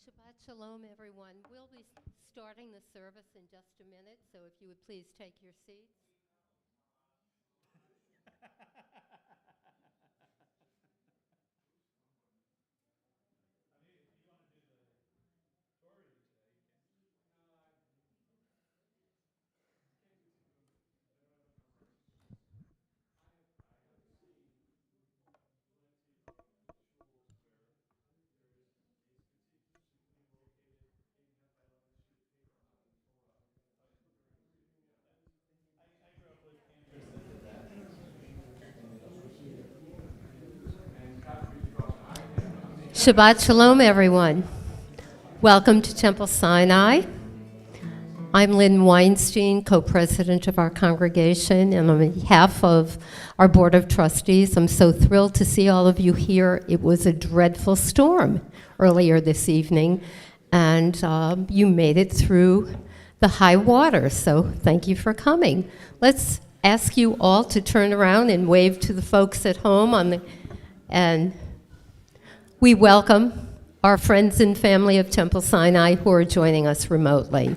Shabbat Shalom, everyone. We'll be starting the service in just a minute, so if you would please take your seats. Shabbat Shalom, everyone. Welcome to Temple Sinai. I'm Lynn Weinstein, co-president of our congregation, and on behalf of our Board of Trustees, I'm so thrilled to see all of you here. It was a dreadful storm earlier this evening, and you made it through the high water, so thank you for coming. Let's ask you all to turn around and wave to the folks at home and we welcome our friends and family of Temple Sinai who are joining us remotely.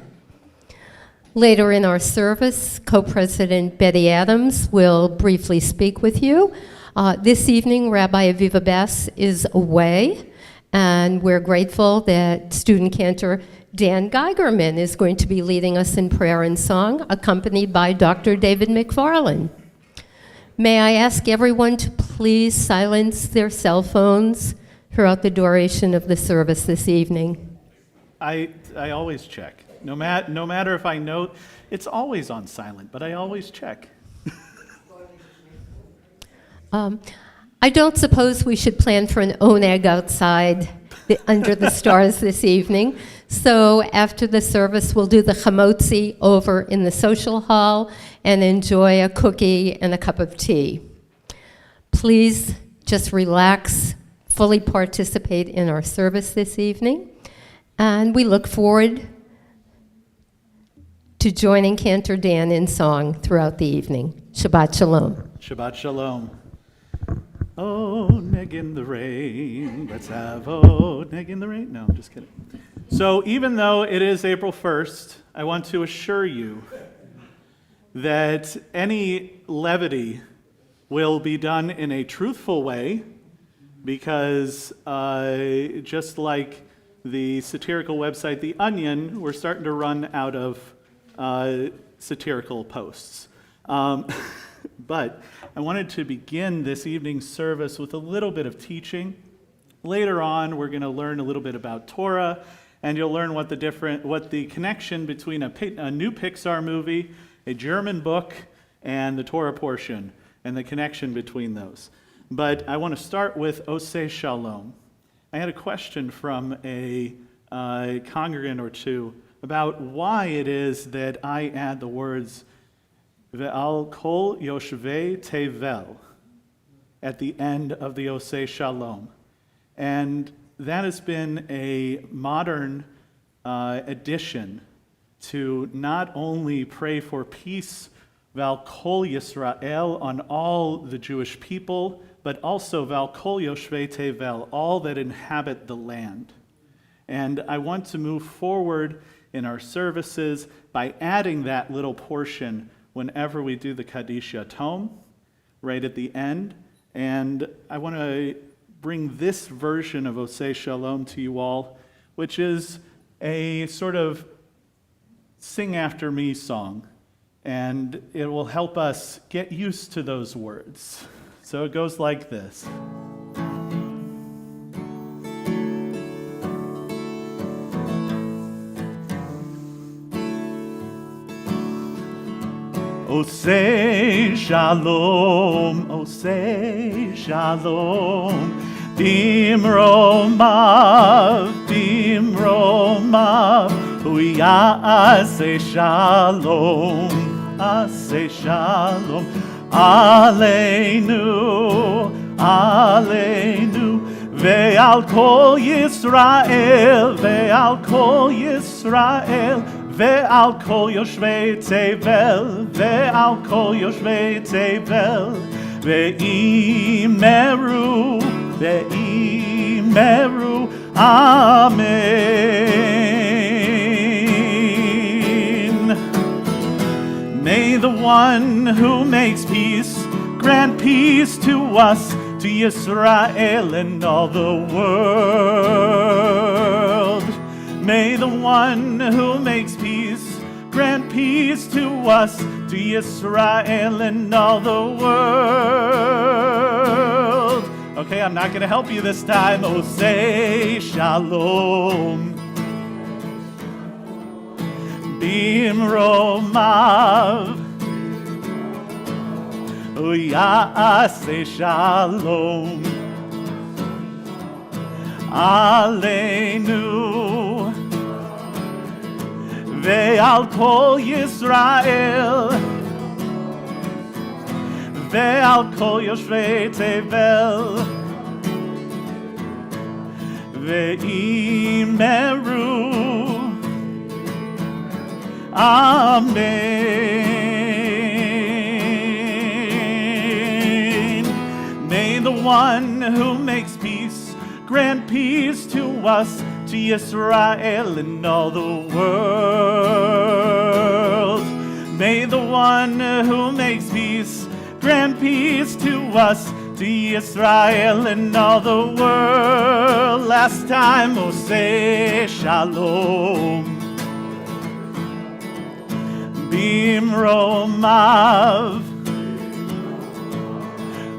Later in our service, Co-President Betty Adams will briefly speak with you. This evening, Rabbi Aviva Bess is away, and we're grateful that student cantor Dan Geigerman is going to be leading us in prayer and song, accompanied by Dr. David McFarland. May I ask everyone to please silence their cell phones throughout the duration of the service this evening? I always check. No matter if I know, it's always on silent, but I always check. I don't suppose we should plan for an oneg outside under the stars this evening. So after the service, we'll do the chamotzi over in the social hall and enjoy a cookie and a cup of tea. Please just relax, fully participate in our service this evening, and we look forward to joining Cantor Dan in song throughout the evening. Shabbat Shalom. Shabbat Shalom. Oh, neg in the rain. Let's have oh, neg in the rain. No, I'm just kidding. So even though it is April 1st, I want to assure you that any levity will be done in a truthful way, because just like the satirical website The Onion, we're starting to run out of satirical posts. But I wanted to begin this evening's service with a little bit of teaching. Later on, we're going to learn a little bit about Torah, and you'll learn what the connection between a new Pixar movie, a German book, and the Torah portion, and the connection between those. But I want to start with Oseh Shalom. I had a question from a congregant or two about why it is that I add the words Ve'al kol yoshvei tevel at the end of the Oseh Shalom. And that has been a modern addition to not only pray for peace, Ve'al kol Yisrael, on all the Jewish people, but also Ve'al kol yoshvei tevel, all that inhabit the land. And I want to move forward in our services by adding that little portion whenever we do the Kaddish Yatom, right at the end. And I want to bring this version of Oseh Shalom to you all, which is a sort of sing after me song. And it will help us get used to those words. So it goes like this. Oseh Shalom, Oseh Shalom, Dimromav, Hu Ya'aseh Shalom, Aseh Shalom, Aleinu, Aleinu, Ve'al kol Yisrael, Ve'al kol Yisrael, Ve'al kol yoshvei tevel, Ve'al kol yoshvei tevel, Ve'imeru, Ve'imeru, Amen. the one who makes peace grant peace to us, to Yisrael and all the world. May the one who makes peace grant peace to us, to Yisrael and all the world. Okay, I'm not going to help you this time. Oh, say shalom. Bimromav. Oh, ya'aseh shalom. Aleinu. Ve'al kol Yisrael. Ve'al kol yoshvei tevel. Ve'imeru. Amen. May the one who makes peace grant peace to us, to Yisrael and all the world. May the one who makes peace grant peace to us, to Yisrael and all the world. Last time, oh, say shalom. Bimromav.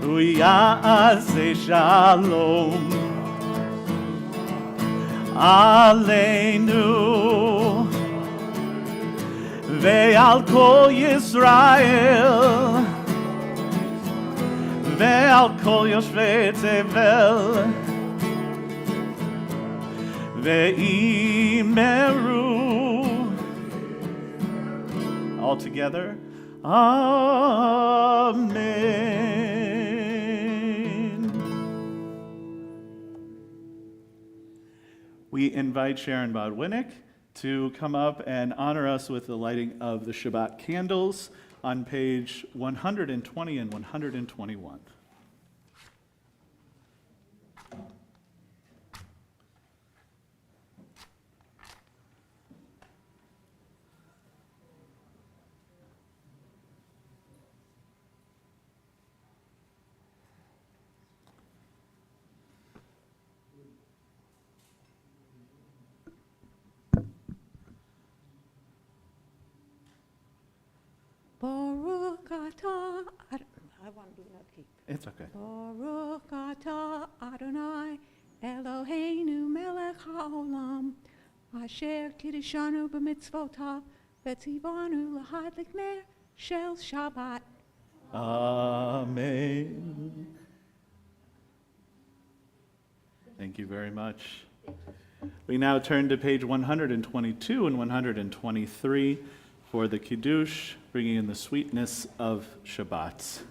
Uyase shalom. Aleinu. Ve'al kol Yisrael. Ve'al kol yoshvei tevel. Ve'imeru. All together. Amen. We invite Sharon Bodwinnick to come up and honor us with the lighting of the Shabbat candles on page 120 and 121. Baruch atah, I want to do another key. It's okay. Baruch atah Adonai Eloheinu melech haolam asher kiddushanu b'mitzvotav v'tzivanu lahadlik ner shel Shabbat. Amen. Thank you very much. We now turn to page 122 and 123 for the Kiddush, bringing in the sweetness of Shabbat.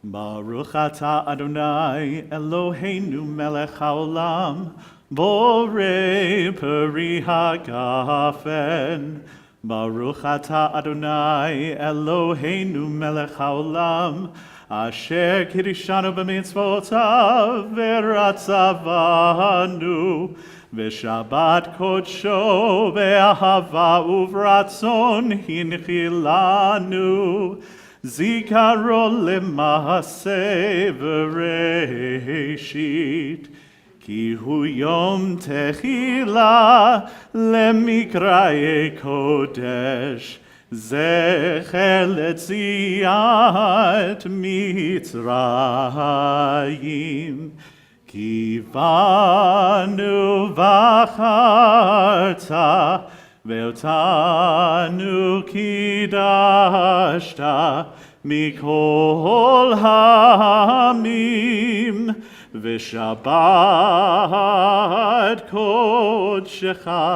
Baruch atah Adonai Eloheinu melech haolam borei peri hagafen. Baruch atah Adonai Eloheinu melech haolam asher kiddushanu b'mitzvotav v'ratzavanu v'shabbat kodsho be'ahava uvratzon hinchilanu zikaro lema'aseh v'reishit ki hu yom techila lemikraye kodesh zecher letziat mitzrayim Kivanu v'acharta ve'otanu kidashta mikol ha'amim v'shabbat kodshecha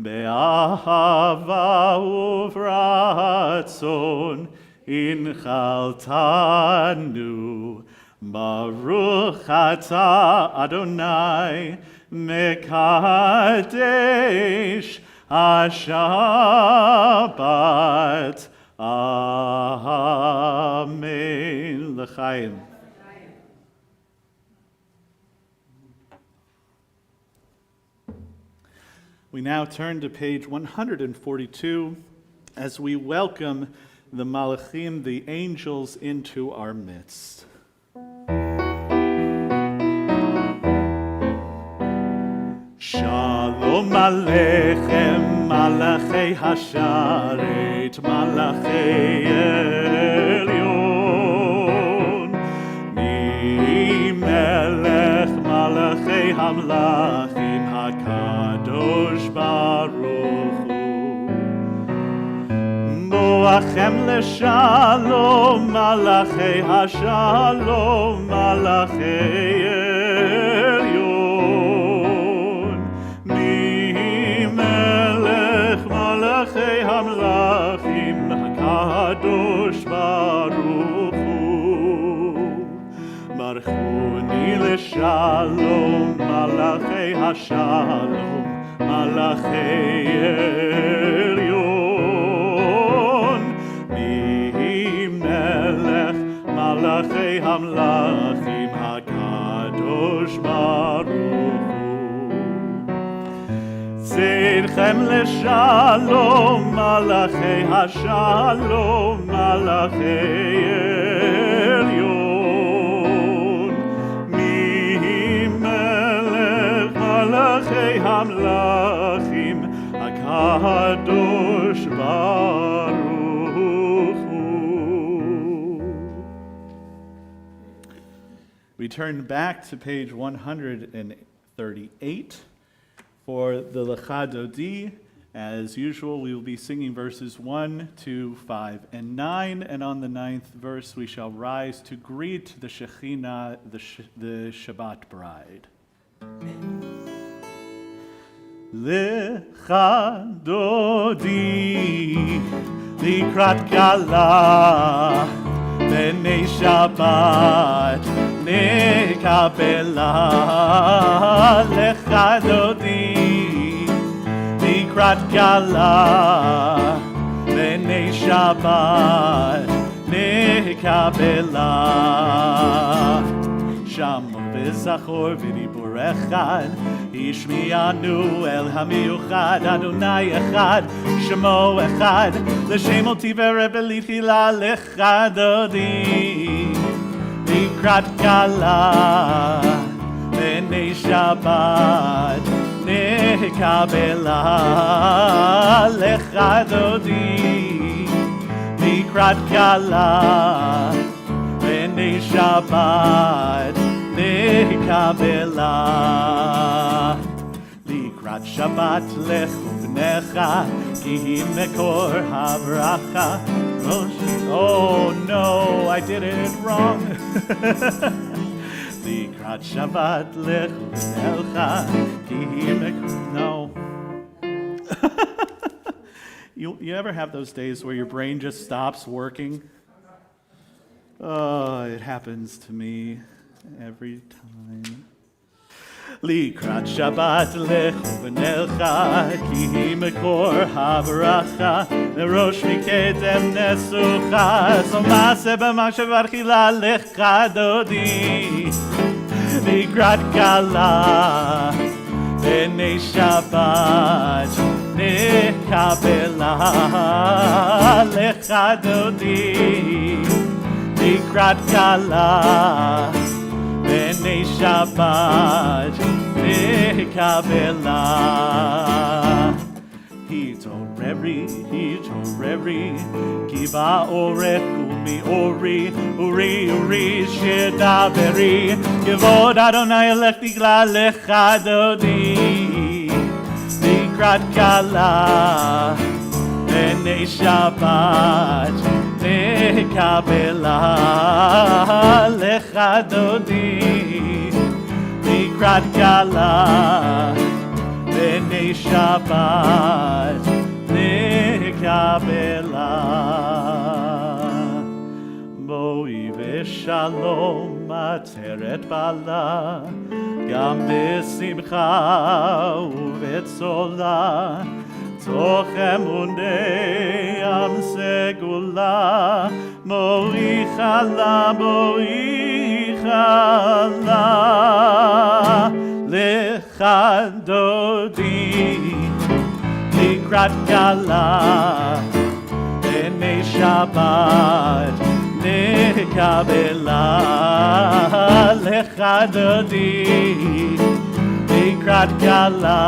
be'ahava uvratzon inchaltanu Baruch atah Adonai mekadesh Shabbat. Amen. L'chaim. We now turn to page 142 as we welcome the malachim, the angels, into our midst. Shalom Aleichem, Malachei Hasharet, Malachei Elyon, Mi Melech Malachei Hamlachim, HaKadosh Baruch Hu. Boachem Leshalom, Malachei Hashalom, Malachei Elyon, Malachei Hamlachim, HaKadosh Baruch Hu. Baruchuni Leshalom, Malachei Hashalom, Malachei Elyon, Mi Melech Malachei Hamlachim, HaKadosh Baruch Hu. Zedchem leshalom, malachei hashalom, malachei elyon, mi melech malachei hamlachim, HaKadosh Baruch Hu. We turn back to page 138. For the Lecha Dodi, as usual, we will be singing verses 1, 2, 5, and 9. And on the 9th verse, we shall rise to greet the Shekhinah, the Shabbat bride. Lecha Dodi, Likrat Kala, B'nei Shabbat, Nekabela. Lecha Dodi, Likrat Kala, B'nei Shabbat, Nekabela. Shamor v'zachor v'dibur echad, Ishmi'anu el hamiuchad, Adonai echad, Shemo echad, L'shem oti v'rebelit chila. Lecha Dodi, Likrat Kala, B'nei Shabbat, Nekabela. Lecha Dodi, Likrat Kala, B'nei Shabbat, Nekabela. Likrat Shabbat lechu b'necha, ki hi mekor habracha. Oh no, I did it wrong. Likrat Shabbat lechu b'necha, ki hi mekor. No. You ever have those days where your brain just stops working? Oh, it happens to me every time. Likrat Shabbat lechu v'nelcha, ki hi mekor habracha, nerosh mikedem nesucha, so maaseh b'machshav tchila. Lecha Dodi, Likrat Kala, B'nei Shabbat, Nekabela. Lecha Dodi, Likrat Kala, B'nei Shabbat, Nekabela. Hitoreri, Kiva Orechu mi Uri, Uri, Shedaveri, Kivod Adonai Elech Tigla. Lecha Dodi, Likrat Kala, B'nei Shabbat, Nekabela. Lecha Dodi, Likrat Kala, B'nei Shabbat, Nekabela. Boi v'shalom ateret bala, gam b'simcha u'v'tzola, toch emunei am segula, moichala. Lecha Dodi, Likrat Kala, B'nei Shabbat nekabela lecha dodi likrat gala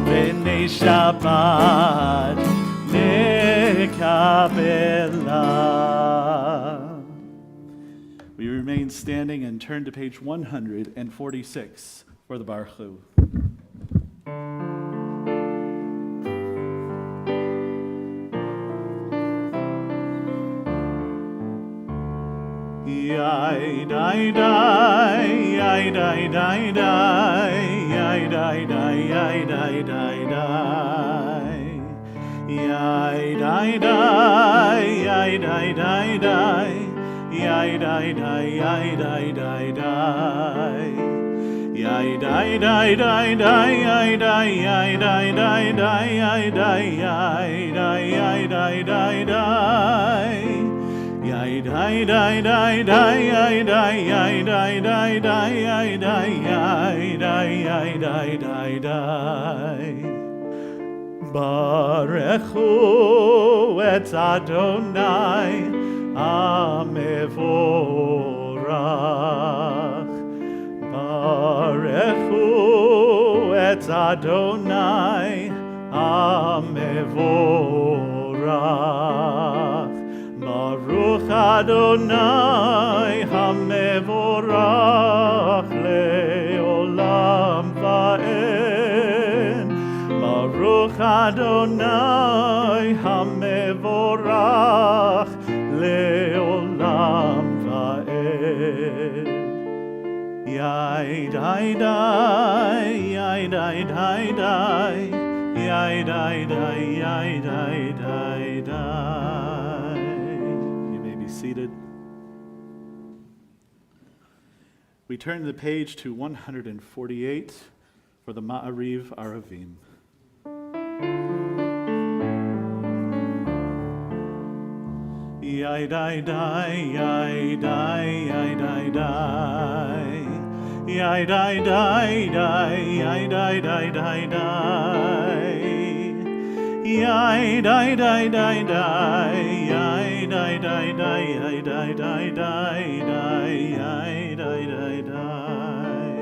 b'nei Shabbat nekabela. We remain standing and turn to page 146 for the Baruch Hu. Yai dai dai, yai dai dai dai, yai dai dai, yai dai dai dai, yai dai dai, yai dai dai dai, yai dai dai, yai dai dai dai, yai dai dai dai dai, yai dai, yai dai dai dai, yai dai, yai dai, yai dai dai dai. Yai dai dai dai dai, yai dai, yai dai dai dai, yai dai, yai dai, yai dai dai dai. Barechu et Adonai amevorach. Barechu et Adonai amevorach. Baruch Adonai hamevorach leolam va'ed. Baruch Adonai hamevorach leolam va'ed. Yai dai dai, yai dai dai dai, yai dai dai, yai dai dai dai. You may be seated. We turn the page to 148 for the Ma'ariv Aravim. Yai dai dai, yai dai, yai dai dai. Yai dai dai dai, yai dai dai dai dai. Yai dai dai dai dai, yai dai dai dai, yai dai dai dai dai, yai dai dai dai.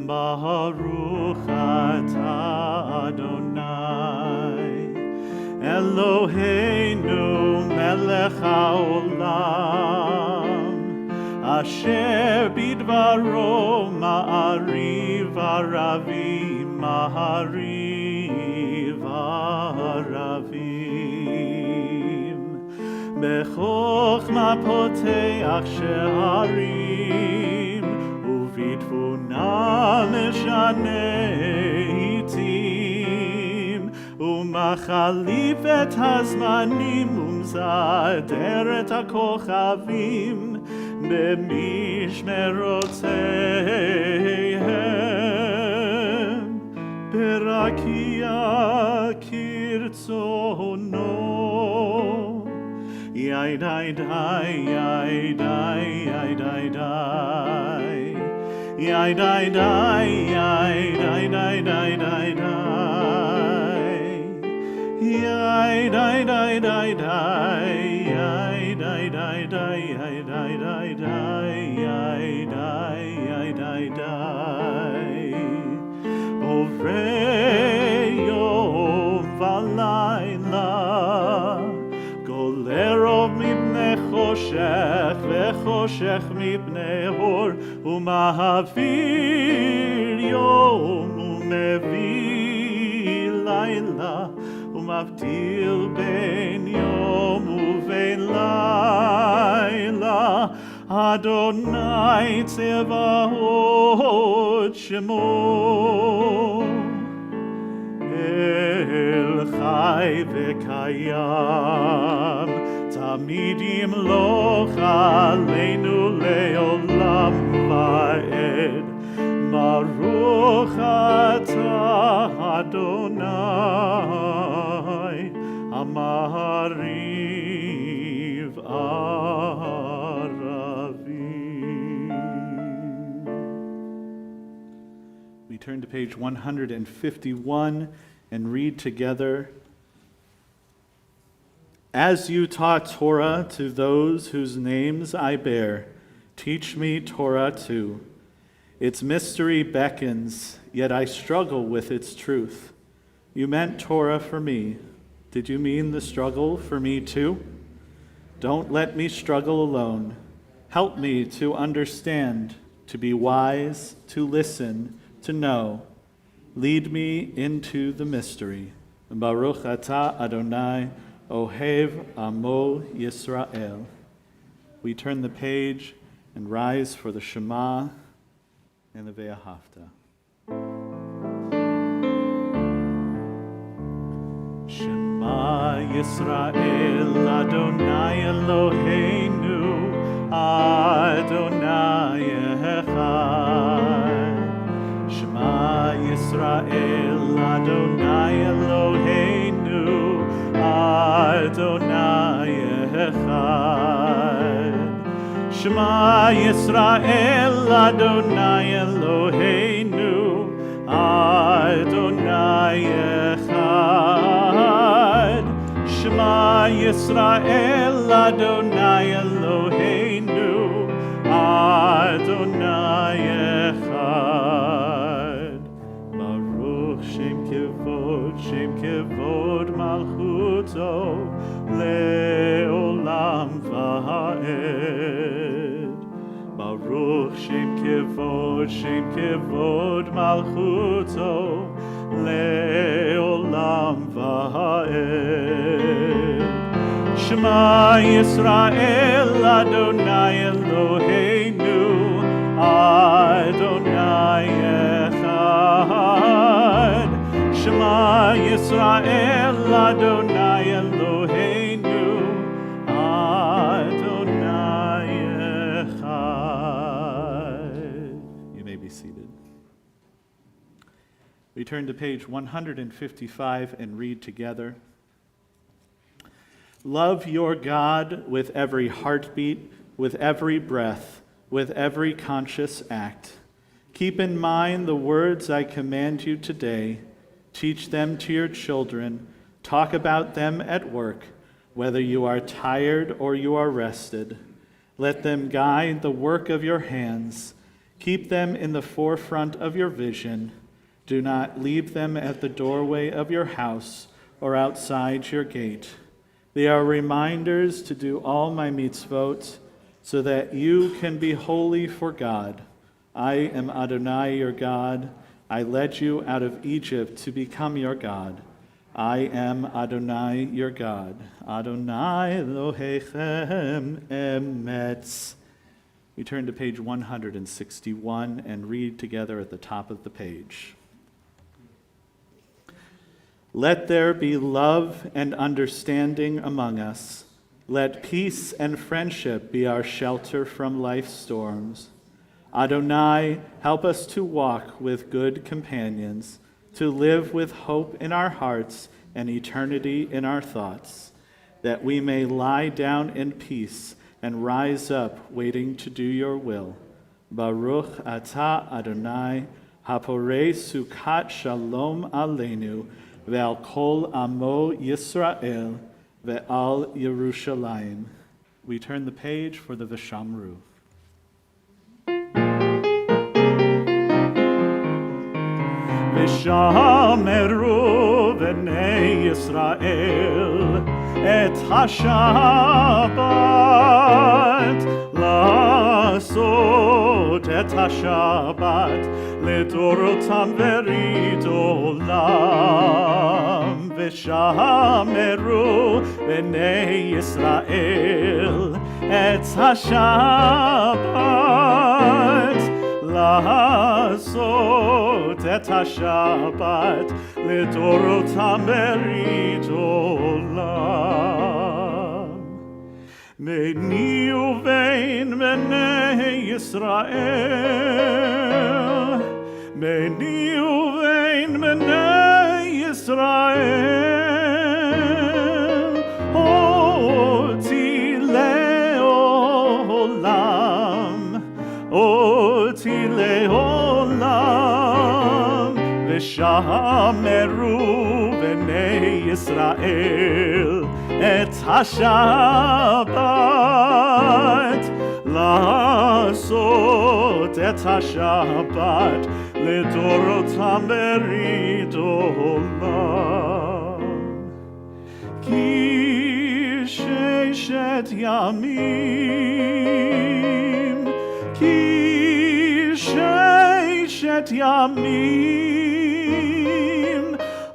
Baruch atah Adonai Eloheinu melech haolam asher bidvaro ma'ariv aravim ma'ariv aravim bechokma poteach she'arim ubitfuna meshaneh itim ומחליף את הזמנים ומסדר את הכוכבים במשמרותיהם ברקיע כרצונו. יאי די די, יאי די, יאי די די, יאי די די, יאי די די די די די. Yai dai dai dai dai, yai dai dai dai, yai dai dai dai, yai dai, yai dai dai. Ovrei yom v'layla, golerov mipnei choshech vechoshech mipnei or, u'mahavir yom u'mevi layla. ומבדיל בין יום ובין לילה, אדוני צבאות שמו. אל חי וקיים, תמיד ימלוך עלינו לעולם ועד. ברוך אתה אדוני המעריב ערבים. We turn to page 151 and read together As you taught Torah to those whose names I bear, teach me Torah too. Its mystery beckons, yet I struggle with its truth. You meant Torah for me. Did you mean the struggle for me too? Don't let me struggle alone. Help me to understand, to be wise, to listen, to know. Lead me into the mystery. Baruch atah Adonai, Ohev Amo Yisrael. We turn the page and rise for the Shema and the Ve'ahavta. Shema Yisrael, Adonai Eloheinu, Adonai Echad. Shema Yisrael, Adonai Eloheinu, Adonai Echad. Shema Yisrael, Adonai Eloheinu, Adonai Echad. Shema Yisrael, Adonai Eloheinu, Adonai Echad. Baruch Shem Kevod Malchuto, Le'olam Va'ed. Baruch Shem Kevod Malchuto, Le'olam Va'ed. Shema Yisrael, Adonai Eloheinu, Adonai Echad. Shema Yisrael, Adonai Eloheinu, Adonai Echad. You may be seated. We turn to page 155 and read together. Love your God with every heartbeat, with every breath, with every conscious act. Keep in mind the words I command you today. Teach them to your children. Talk about them at work, whether you are tired or you are rested. Let them guide the work of your hands. Keep them in the forefront of your vision. Do not leave them at the doorway of your house or outside your gate. They are reminders to do all my mitzvot, so that you can be holy for God. I am Adonai your God. I led you out of Egypt to become your God. I am Adonai your God. Adonai Elohechem emetz. We turn to page 161 and read together at the top of the page. Let there be love and understanding among us. Let peace and friendship be our shelter from life's storms. Adonai, help us to walk with good companions, to live with hope in our hearts and eternity in our thoughts, that we may lie down in peace and rise up waiting to do your will. Baruch atah Adonai, haporei sukat shalom aleinu, ve'al kol amo Yisrael, ve'al Yerushalayim. We turn the page for the V'shamru. V'shameru b'nei Yisrael et hashabat, la'asot et hashabat לדורותם ברית עולם. ושמרו בני ישראל את השבת, לעשות את השבת לדורותם ברית עולם. ביני ובין בני ישראל, ביני ובין בני ישראל, אותי לעולם, אותי לעולם. ושמרו בני ישראל את השבת, לעשות את השבת לדורותם ברית עולם. כי ששת ימים, כי ששת ימים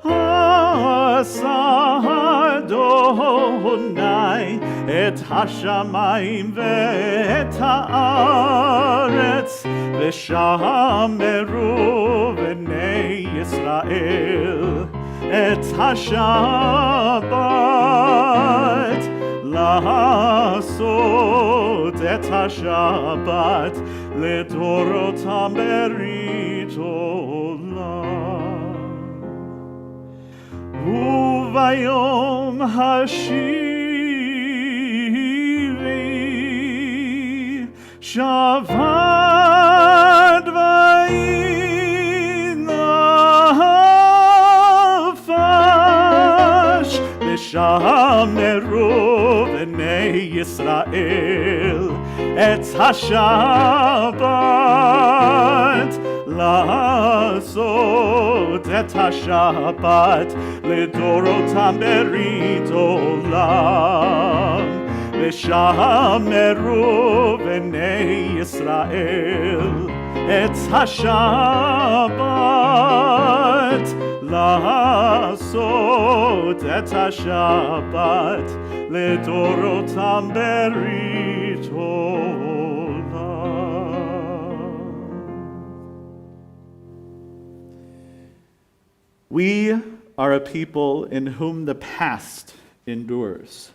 עשה אדוני את השמיים ואת הארץ, ושמרו בני ישראל את השבת, לעשות את השבת לדורותם ברית עולם. וביום השביעי שבת וינפש, ושמרו בני ישראל את השבת, לעשות את השבת לדורותם ברית עולם. ושמרו בני ישראל את השבת, לעשות את השבת לדורותם ברית עולם. We are a people in whom the past endures,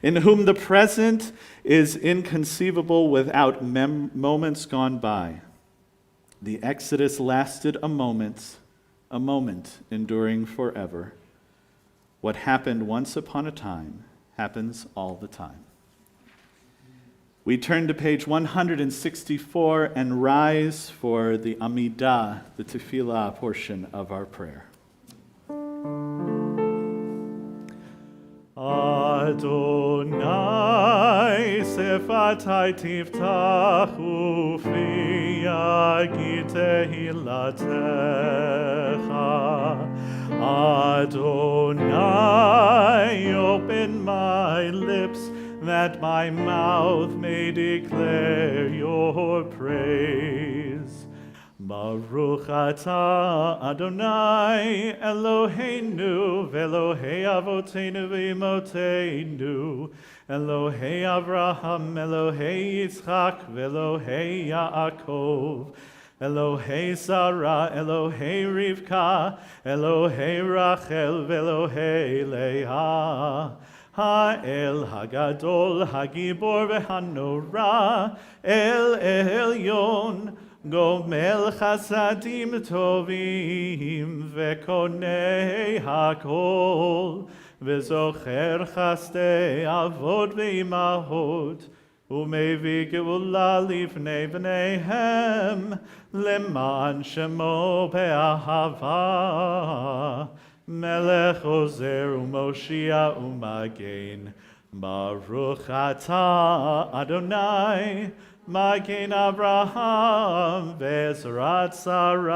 in whom the present is inconceivable without moments gone by. The Exodus lasted a moment enduring forever. What happened once upon a time happens all the time. We turn to page 164 and rise for the Amidah, the Tefillah portion of our prayer. Adonai sefatai tiftach ufi yagid tehilatecha. Adonai, open my lips that my mouth may declare your praise. Baruch atah Adonai Eloheinu v'Elohei avoteinu v'imotenu, Elohei Avraham, Elohei Yitzchak v'Elohei Yaakov, Elohei Sarah, Elohei Rivka, Elohei Rachel v'Elohei Leah. Ha'el hagadol hagibor v'hanora, El Elyon, Gomel chasadim tovim vekonei hakol, vezocher chasdei avod ve'imahot, umevi geula lifnei bneihem, leman shemo be'ahava, melech ozer u'moshia u'magen, Baruch atah Adonai, Magen Abraham ve'ezrat Sarah.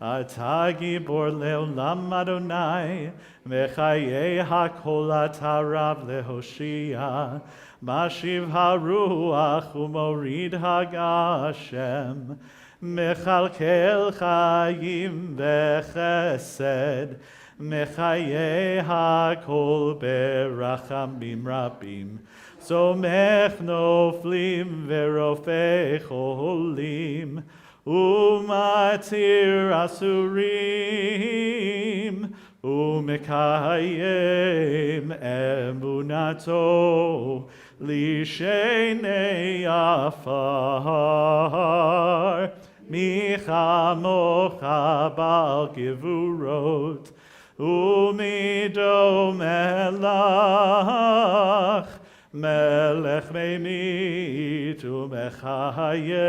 Atah gibor le'olam Adonai, v'chayei hakol atah rav lehoshia. Mashiv haruach u'morid hagashem, mechalkel chayim v'chesed, mechayei hakol berachamim rabim. Somech noflim verofei cholim, umatir asurim, umekayem emunato, lishenei afar, michamocha bal gevurot, umido melach, Melech meimit u'mechaye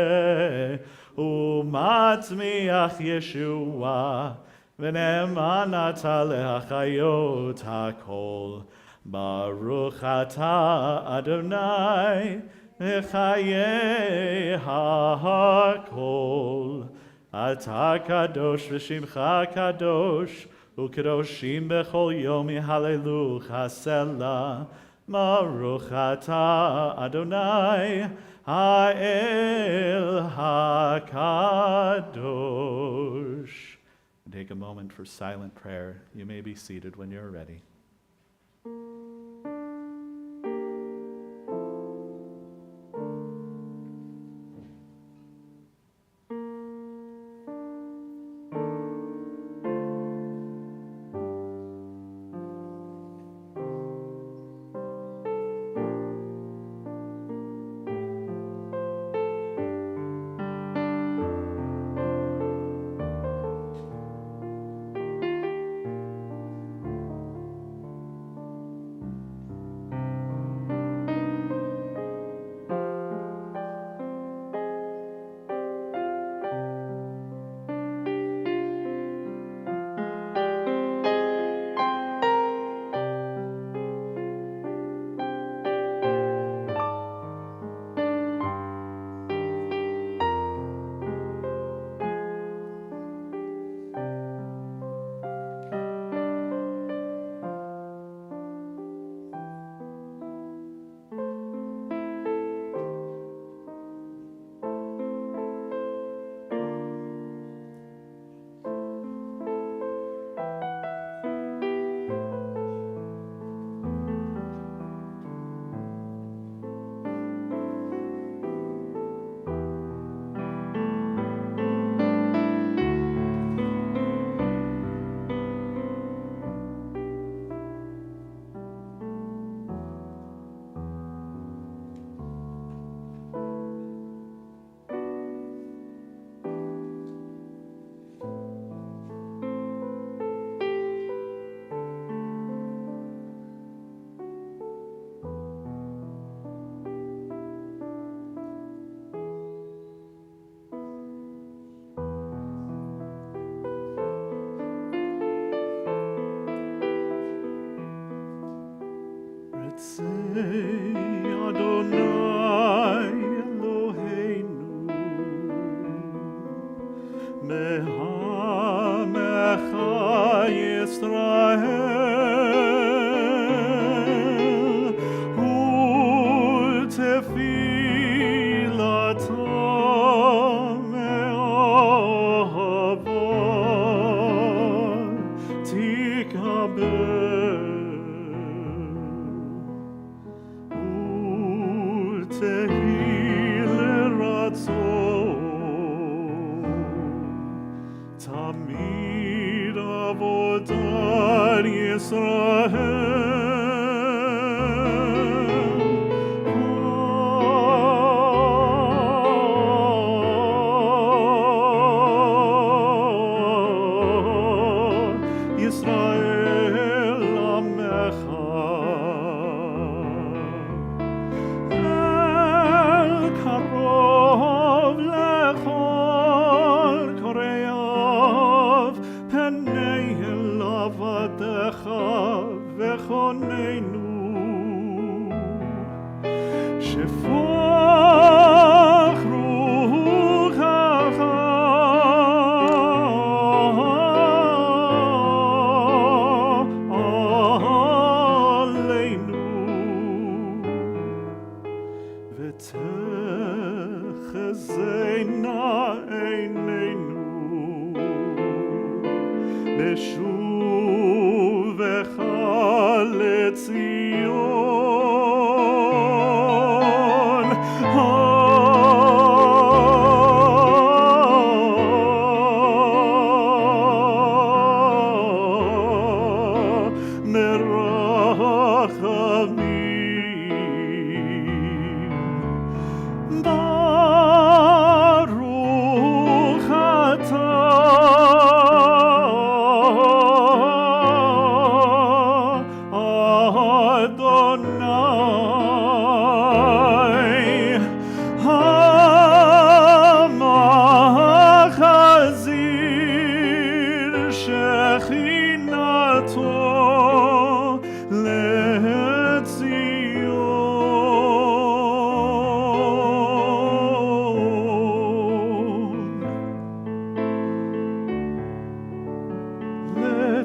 u'matzmiach Yeshua ונאמנת להחיות הכל. ברוך אתה אדוני לחיי הכל. אתה קדוש ושמך קדוש, וקדושים בכל יום יהללוך הסלע. ברוך אתה אדוני האל הקדוש. Take a moment for silent prayer. You may be seated when you're ready.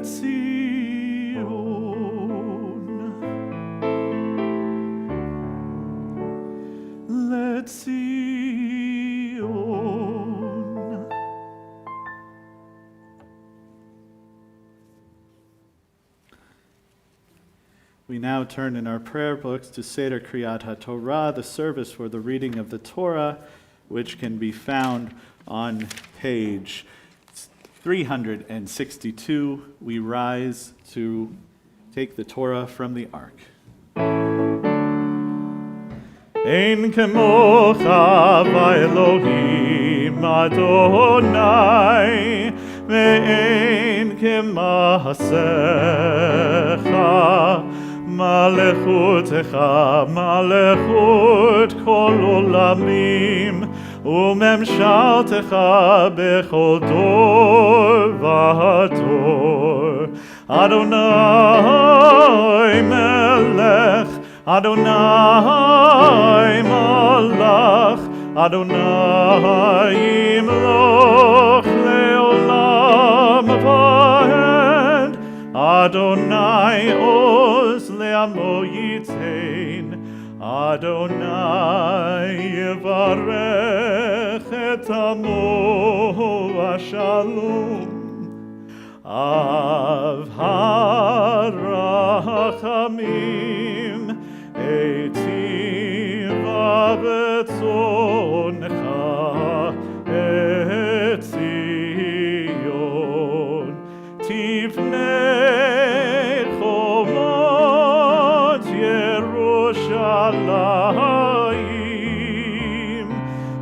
Letzion. We now turn in our prayer books to Seder Kriyat HaTorah, the service for the reading of the Torah, which can be found on page 362. We rise to take the Torah from the Ark. Ein kemocha v'Elohim Adonai, ve'ein kemasecha, malechutecha, malechut kol olamim, umemshaltecha bechol dor v'dor. Adonai melech, Adonai malach, Adonai imloch leolam va'ed, Adonai oz le'amo yitain, Adonai yivarech et amo v'shalom. Av harachamim eitiva betzoncha et Zion tivnei chomot Yerushalayim,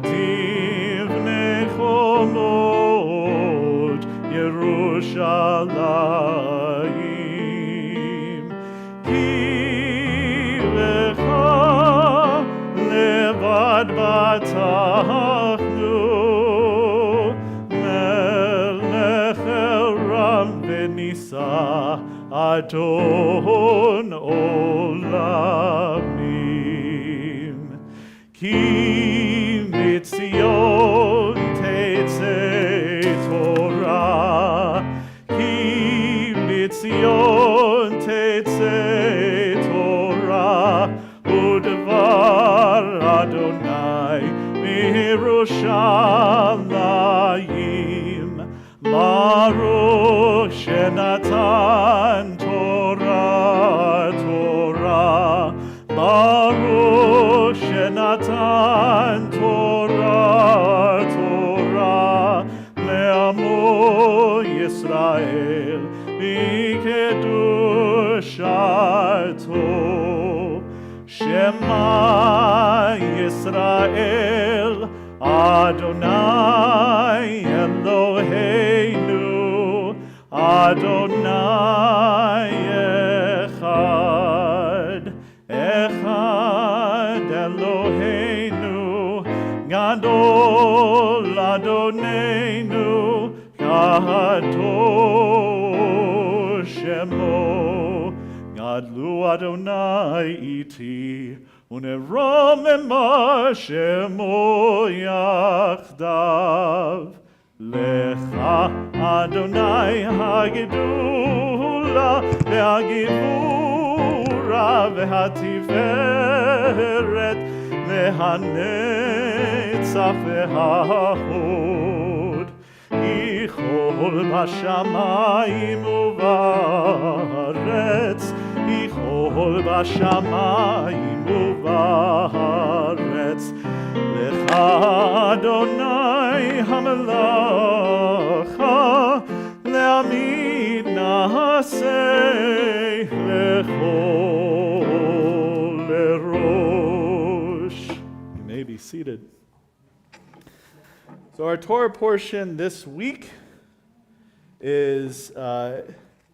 tivnei chomot Yerushalayim, ki lecha levad batachnu, melech eram v'nisa Adon olamim, ki mitzion tetzei Torah, ki mitzion tetzei Torah, udvar Adonai miYerushalayim, Baruch shenatan Torah, Torah, Baruch shenatan Torah, Torah, le'amo Yisrael b'kedushato. Shema Yisrael, Adonai Eloheinu, Adonai Echad, Echad Eloheinu, Gadol Adonenu, Kadosh Shemo, Gadlu Adonai iti, uneromema Shemo yachdav. Lecha Adonai hagedula ve'hagivura ve'hatiferet ve'hanetzach ve'hahod. Ichol b'shamayim u'va'aretz, Ichol b'shamayim u'va'aretz. Lecha Adonai hamelacha, le'amid na'aseh lechol lerosh. You may be seated. So our Torah portion this week is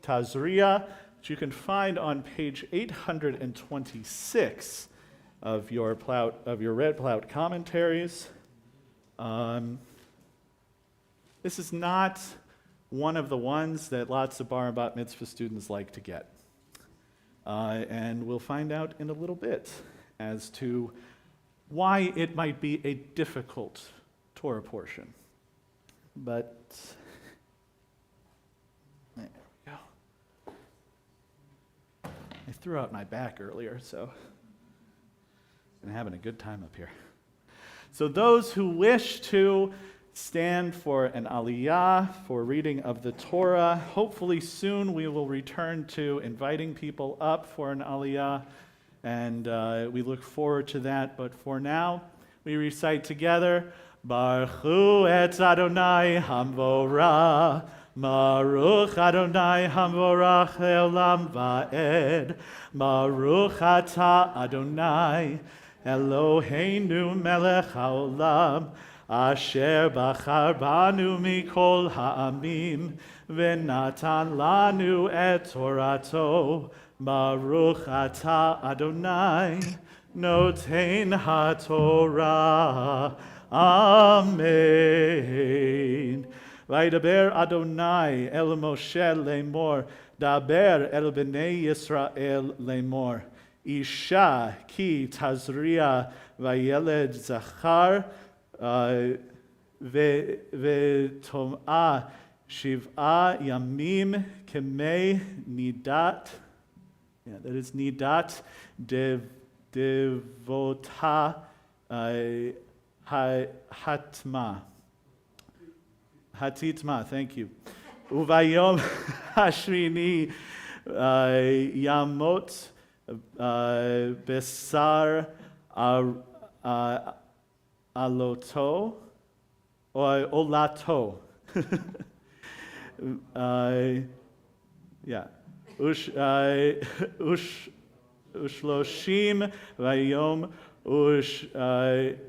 Tazria, which you can find on page 826 of your red plout commentaries. This is not one of the ones that lots of bar and bat mitzvah students like to get. And we'll find out in a little bit as to why it might be a difficult Torah portion. But there we go. threw out my back earlier, so I'm having a good time up here. So those who wish to stand for an aliyah, for reading of the Torah, hopefully soon we will return to inviting people up for an aliyah, and we look forward to that. But for now, we recite together, Baruch Hu et Adonai Hamvorah, Baruch Adonai Hamvorach Leolam Va'ed, Baruch Ata Adonai Eloheinu Melech HaOlam, Asher Bachar Banu Mikol Ha'amim, V'natan Lanu et Torato, Baruch Ata Adonai Noten HaTorah. Amen. Vaydaber Adonai el Moshe lemor, daber el bnei Yisrael lemor, Isha ki tazria vayeled zachar, vetom'a shiv'a yamim kemei nidat, that is nidat devota hatitma, thank you. Uvayom hashmini yamot besar aloto or olato. Ushloshim vayom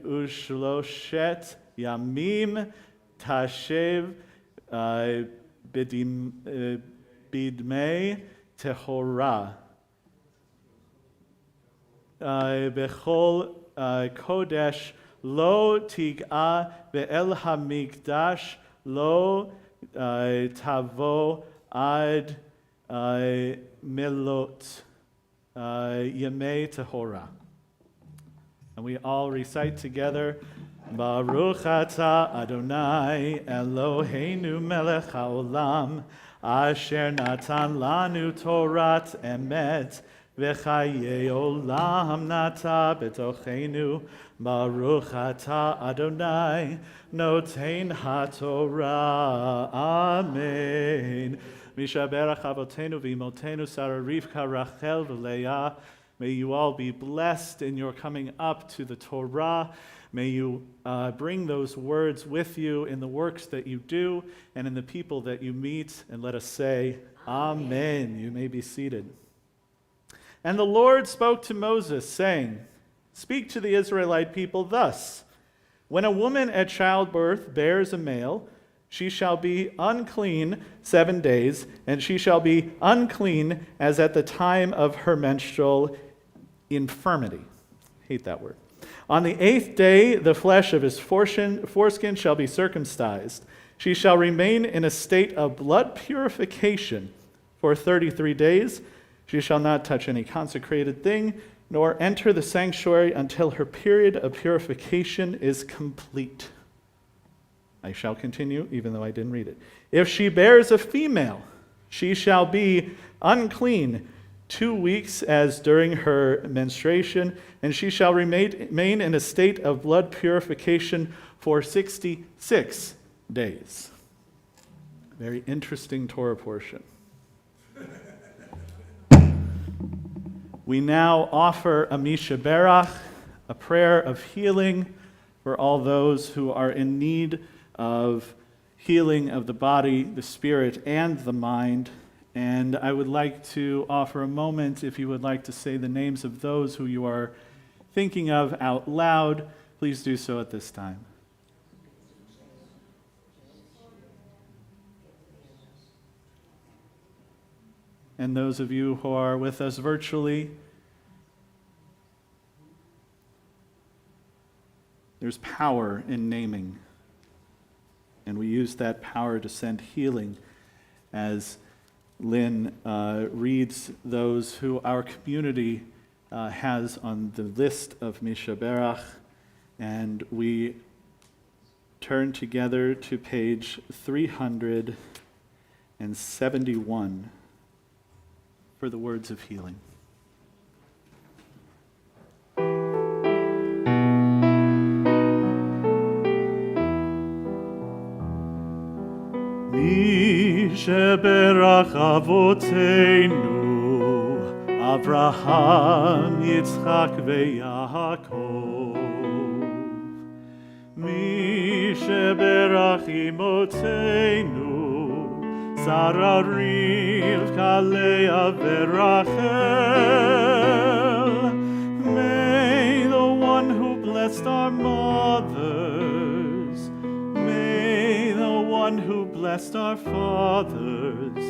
ushloshet yamim tashev bidmei tehora bechol kodesh lo tig'a ve'el hamikdash lo tavo ad melot yemei tehora. And we all recite together, Baruch Ata Adonai Eloheinu Melech HaOlam, Asher Natan Lanu Torat Emet, V'chaye Olam Nata B'tochenu, Baruch Ata Adonai Noten HaTorah. Amen. Mishaberach Avotenu V'imotenu Sarah Rivka Rachel V'Leah. May you all be blessed in your coming up to the Torah. May you bring those words with you in the works that you do and in the people that you meet. And let us say, Amen. You may be seated. And the Lord spoke to Moses, saying, Speak to the Israelite people thus. When a woman at childbirth bears a male, she shall be unclean 7 days, and she shall be unclean as at the time of her menstrual infirmity. Hate that word. On the 8th day, the flesh of his foreskin shall be circumcised. She shall remain in a state of blood purification for 33 days. She shall not touch any consecrated thing, nor enter the sanctuary until her period of purification is complete. I shall continue, even though I didn't read it. If she bears a female, she shall be unclean 2 weeks as during her menstruation, and she shall remain in a state of blood purification for 66 days. Very interesting Torah portion. We now offer a Mishaberach, a prayer of healing for all those who are in need of healing of the body, the spirit, and the mind. And I would like to offer a moment, if you would like to say the names of those who you are thinking of out loud, please do so at this time. And those of you who are with us virtually, there's power in naming. And we use that power to send healing as Lynn reads those who our community has on the list of Mishaberach. And we turn together to page 371 for the words of healing. שבירך אבותינו, אברהם, יצחק ויעקב. מי שברך אמותינו, שרה, רבקה, לאה ורחל. May the one who blessed our mothers, may the one who blessed our fathers,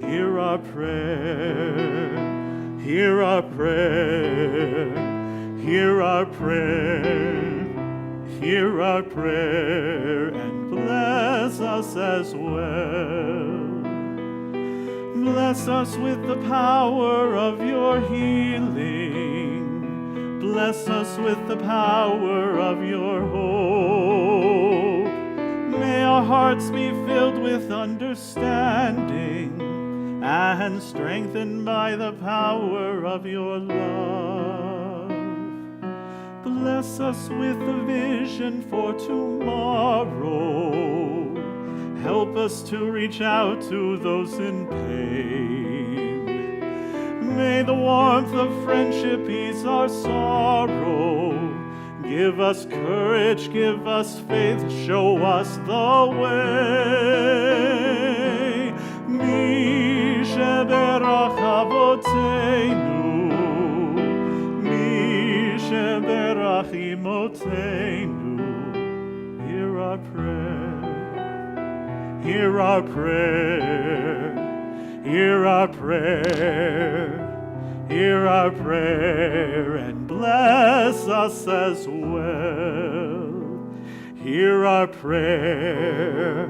hear our prayer, hear our prayer, hear our prayer, hear our prayer, and bless us as well. Bless us with the power of your healing. Bless us with the power of your hope. May our hearts be filled with understanding and strengthened by the power of your love. Bless us with the vision for tomorrow. Help us to reach out to those in pain. May the warmth of friendship ease our sorrow. Give us courage, give us faith, show us the way. Mi sheberach avoteinu, mi sheberach imoteinu. Hear our prayer. Hear our prayer, hear our prayer, hear our prayer, and bless us as well. Hear our prayer,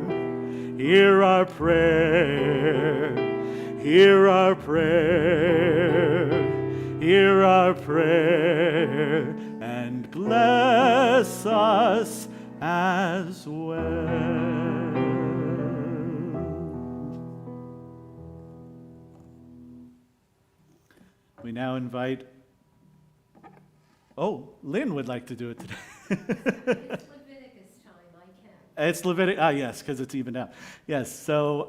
hear our prayer, hear our prayer, hear our prayer, and bless us as well. We now invite, Lynn would like to do it today. It's Leviticus time, I can. It's Leviticus, yes, because it's evened out. Yes, so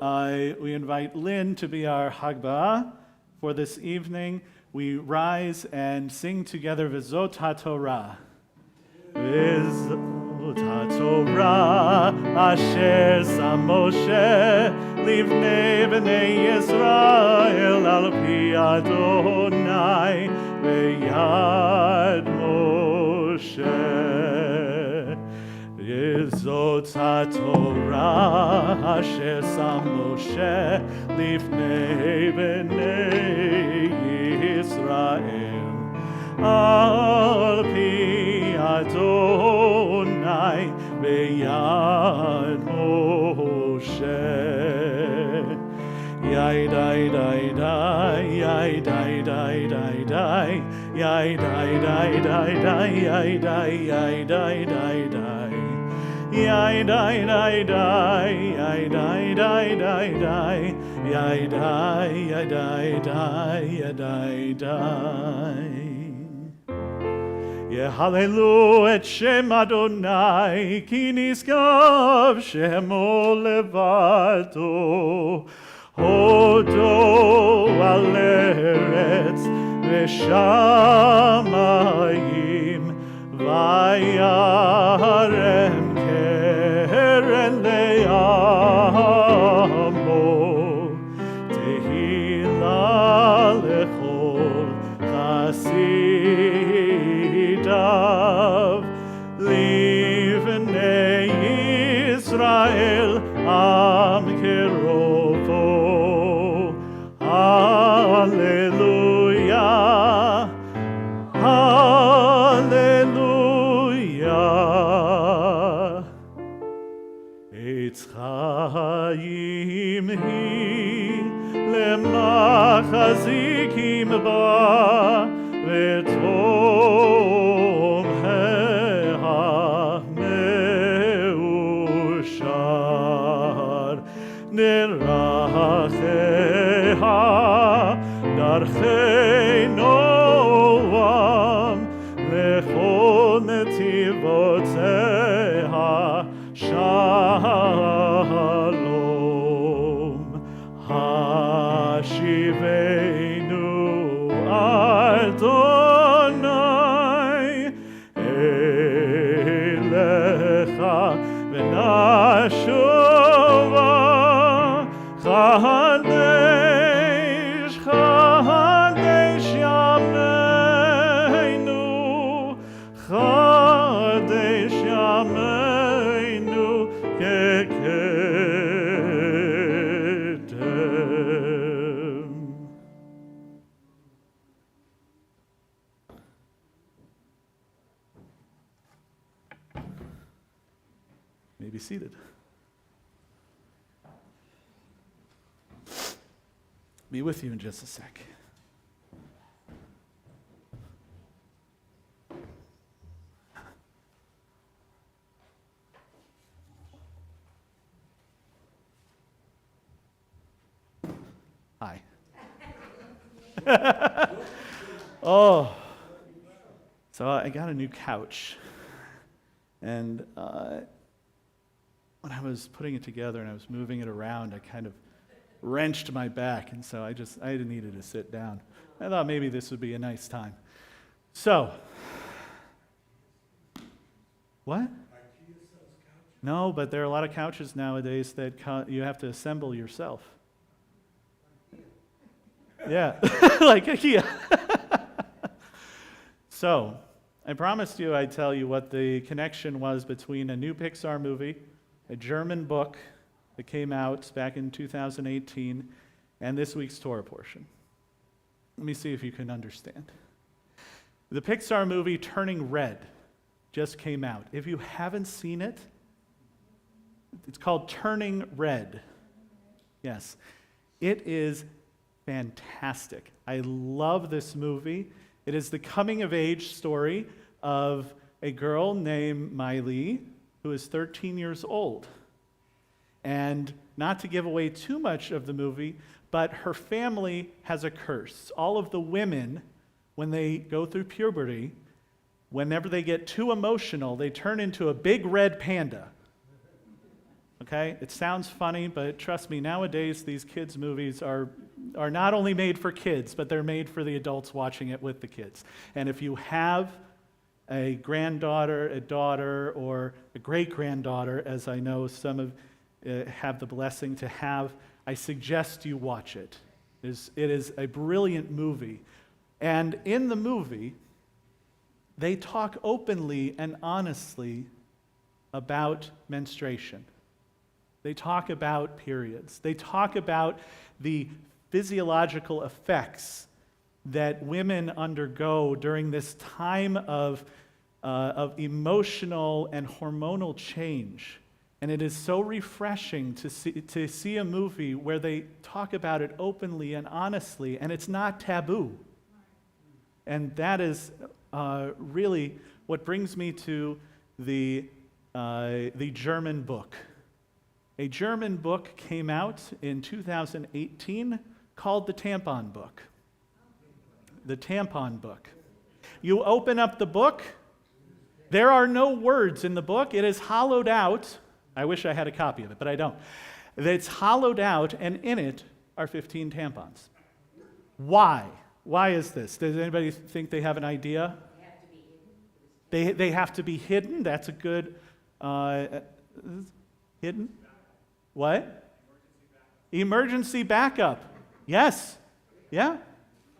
we invite Lynn to be our Hagbah for this evening. We rise and sing together V'zot HaTorah. V'zot HaTorah asher sam Moshe livnei b'nei Yisrael al pi Adonai v'yad Moshe. V'zot HaTorah asher sam Moshe livnei b'nei Yisrael al pi Adonai v'yad Moshe. Yai dai dai dai, yai dai dai dai dai, yai dai dai dai dai, yai dai yai dai dai dai, yai dai dai dai, yai dai dai dai dai, yai dai yai dai dai, yai dai dai. Yehallelu et Shem Adonai, ki nisgav Shemo levado. Hodo al eretz v'shamayim, vayarem keren le'amo. Tehila lechol chasidav, livnei Yisrael am kerovo. Hallelujah, hallelujah. Eitz chaim hi lemachazikim ba v'tom heha meushar neracheha darchei noam lechol netivoteha shalom. Hashivenu Adonai Elecha v'nashova Chadesh Chadesh Yameinu Chadesh Yameinu Kekedem. May be seated. Be with you in just a sec. Hi. Oh, so I got a new couch, and when I was putting it together and I was moving it around, I kind of wrenched my back, and so I needed to sit down. I thought maybe this would be a nice time. So, what? No, but there are a lot of couches nowadays that you have to assemble yourself. Yeah, like IKEA. So, I promised you I'd tell you what the connection was between a new Pixar movie, a German book that came out back in 2018, and this week's Torah portion. Let me see if you can understand. The Pixar movie Turning Red just came out. If you haven't seen it, it's called Turning Red. Yes, it is fantastic. I love this movie. It is the coming-of-age story of a girl named Miley who is 13 years old. And not to give away too much of the movie, but her family has a curse. All of the women, when they go through puberty, whenever they get too emotional, they turn into a big red panda. Okay? It sounds funny, but trust me, nowadays these kids' movies are not only made for kids, but they're made for the adults watching it with the kids. And if you have a granddaughter, a daughter, or a great-granddaughter, as I know some of have the blessing to have, I suggest you watch it. It is a brilliant movie. And in the movie, they talk openly and honestly about menstruation. They talk about periods. They talk about the physiological effects that women undergo during this time of emotional and hormonal change. And it is so refreshing to see a movie where they talk about it openly and honestly, and it's not taboo. And that is really what brings me to the German book. A German book came out in 2018 called the Tampon Book. The Tampon Book. You open up the book, there are no words in the book. It is hollowed out. I wish I had a copy of it, but I don't. It's hollowed out, and in it are 15 tampons. Why? Why is this? Does anybody think they have an idea? They have to be hidden. That's a good hidden. What? Emergency backup. Yes. Yeah.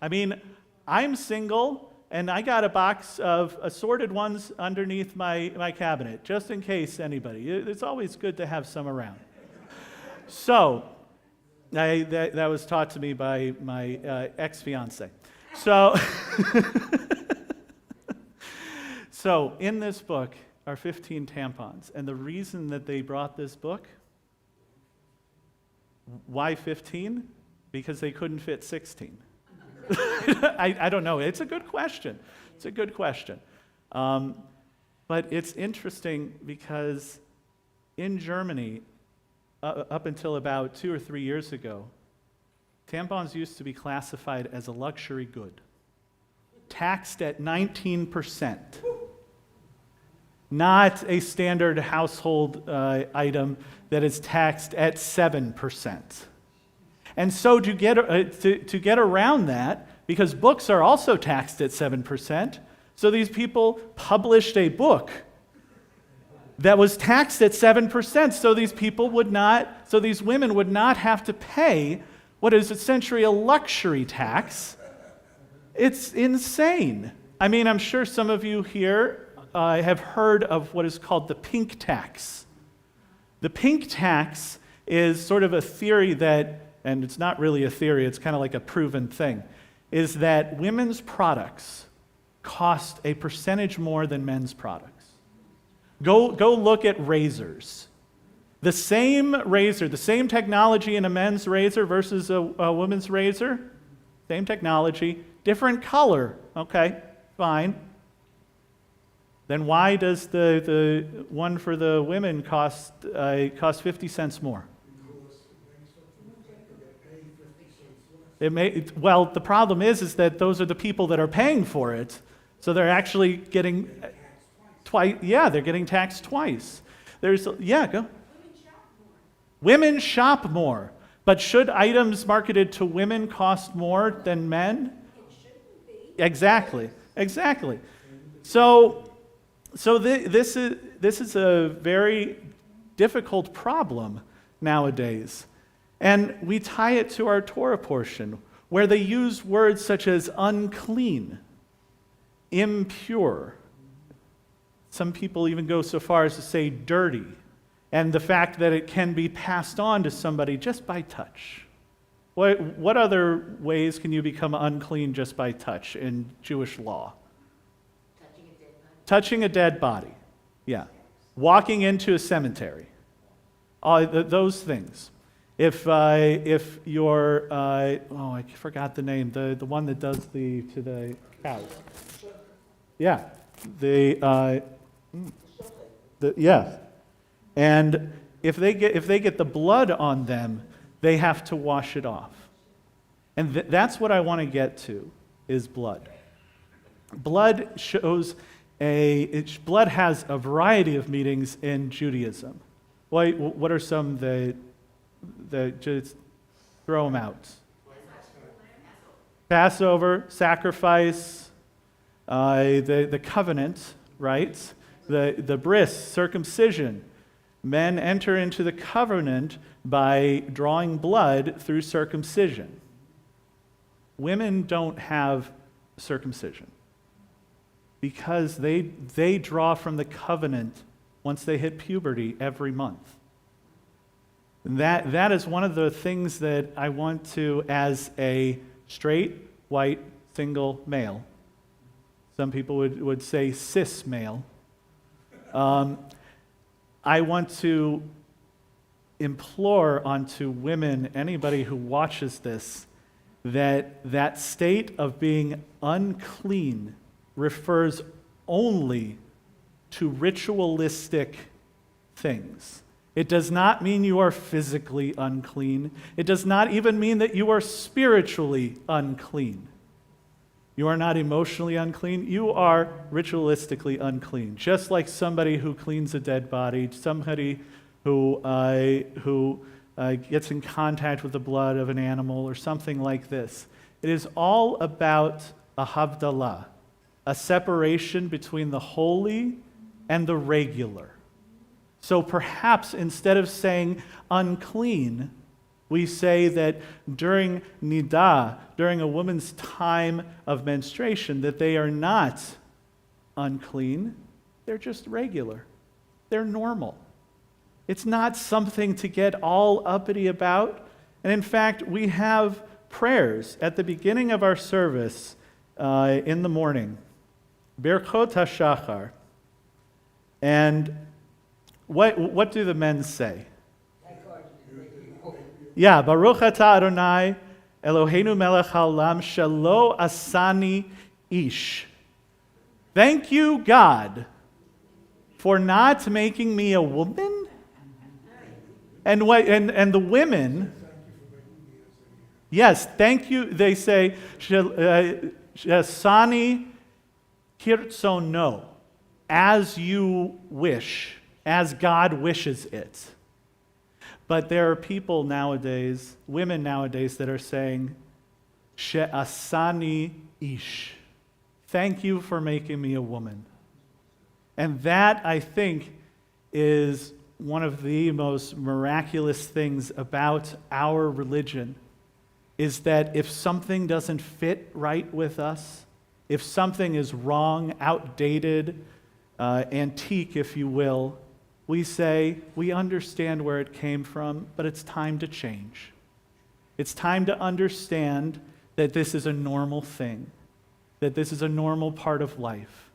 I mean, I'm single, and I got a box of assorted ones underneath my cabinet, just in case anybody. It's always good to have some around. So, that was taught to me by my ex-fiance. So, so, in this book are 15 tampons. And the reason that they brought this book, why 15? Because they couldn't fit 16. I don't know. It's a good question. It's a good question. But it's interesting because in Germany, up until about 2 or 3 years ago, tampons used to be classified as a luxury good, taxed at 19%. Not a standard household item that is taxed at 7%. And so to get around that, because books are also taxed at 7%, so these people published a book that was taxed at 7%, so these women would not have to pay what is essentially a luxury tax. It's insane. I mean, I'm sure some of you here have heard of what is called the pink tax. The pink tax is sort of a theory that, and it's not really a theory, it's kind of like a proven thing, is that women's products cost a percentage more than men's products. Go look at razors. The same razor, the same technology in a men's razor versus a woman's razor, same technology, different color. Okay, fine. Then why does the one for the women cost 50 cents more? Well, the problem is that those are the people that are paying for it, so they're actually getting twice. Yeah, they're getting taxed twice. Go. Women shop more, but should items marketed to women cost more than men? It shouldn't be. Exactly. So this is a very difficult problem nowadays. And we tie it to our Torah portion, where they use words such as unclean, impure. Some people even go so far as to say dirty, and the fact that it can be passed on to somebody just by touch. What other ways can you become unclean just by touch in Jewish law? Touching a dead body. Yeah. Walking into a cemetery. Those things. If you're, I forgot the name, the one that does to the cows. Yeah. Yeah. And if they get the blood on them, they have to wash it off. And that's what I want to get to, is blood. Blood blood has a variety of meanings in Judaism. What are some that just throw them out? Passover, sacrifice, the covenant, right? The bris, circumcision. Men enter into the covenant by drawing blood through circumcision. Women don't have circumcision because they draw from the covenant once they hit puberty every month. And that is one of the things that I want to, as a straight, white, single male, some people would say cis male, I want to implore onto women, anybody who watches this, that state of being unclean refers only to ritualistic things. It does not mean you are physically unclean. It does not even mean that you are spiritually unclean. You are not emotionally unclean. You are ritualistically unclean. Just like somebody who cleans a dead body, somebody who gets in contact with the blood of an animal or something like this. It is all about a havdalah, a separation between the holy and the regular. So perhaps instead of saying unclean, we say that during nidah, during a woman's time of menstruation, that they are not unclean, they're just regular. They're normal. It's not something to get all uppity about. And in fact, we have prayers at the beginning of our service in the morning, Birchot HaShachar. And what do the men say? Yeah, Baruch atah Adonai, Eloheinu melech haolam, shelo asani ish. Thank you, God, for not making me a woman. And the women, yes, thank you. They say asani kirtzono, as you wish, as God wishes it. But there are people nowadays, women nowadays, that are saying, She'asani ish. Thank you for making me a woman. And that, I think, is one of the most miraculous things about our religion, is that if something doesn't fit right with us, if something is wrong, outdated, antique, if you will, we say, we understand where it came from, but it's time to change. It's time to understand that this is a normal thing, that this is a normal part of life.